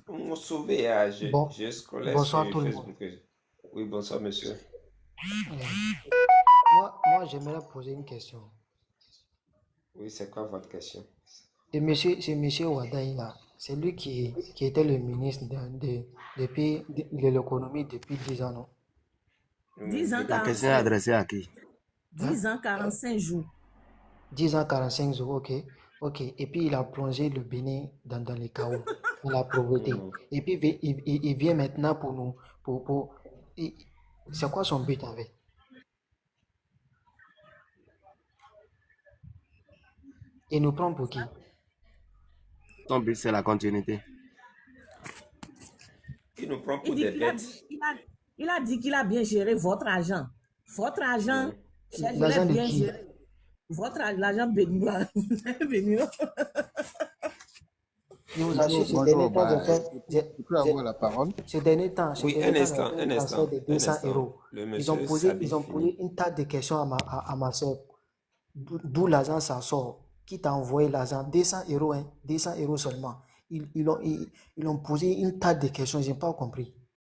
On sauvé à. Bon, Je scrollais bonsoir sur tout le monde. Facebook. Oui, bonsoir, monsieur. Moi j'aimerais poser une question. Oui, c'est quoi votre question? C'est monsieur Wadaï là. C'est lui qui était le ministre depuis de l'économie depuis 10 ans, non? 10 ans, La question est 45, adressée à qui? 10 ans, 45 jours. 10 ans, 45 jours, ok. Ok. Et puis il a plongé le Bénin dans les chaos, dans la pauvreté. Et puis il vient maintenant pour nous. C'est quoi son but avec? Il nous prend pour qui? Ton but, c'est la continuité. Il nous prend Il pour dit des qu'il a, bêtes. il a dit qu'il a bien géré votre argent. Votre argent, je l'ai L'argent de bien qui? géré. L'argent béninois. Béninois. Je vous assure, ces Bonjour, derniers temps, je peux avoir la parole? ces derniers temps, Oui, un instant, j'ai fait un un transfert instant, de un 200 instant. euros. Le Ils ont monsieur posé une tas de questions à ma soeur. D'où l'argent ça sort? Qui t'a envoyé l'argent? 200 euros, hein? 200 euros seulement. Ils ont posé une tas de questions, je n'ai pas compris.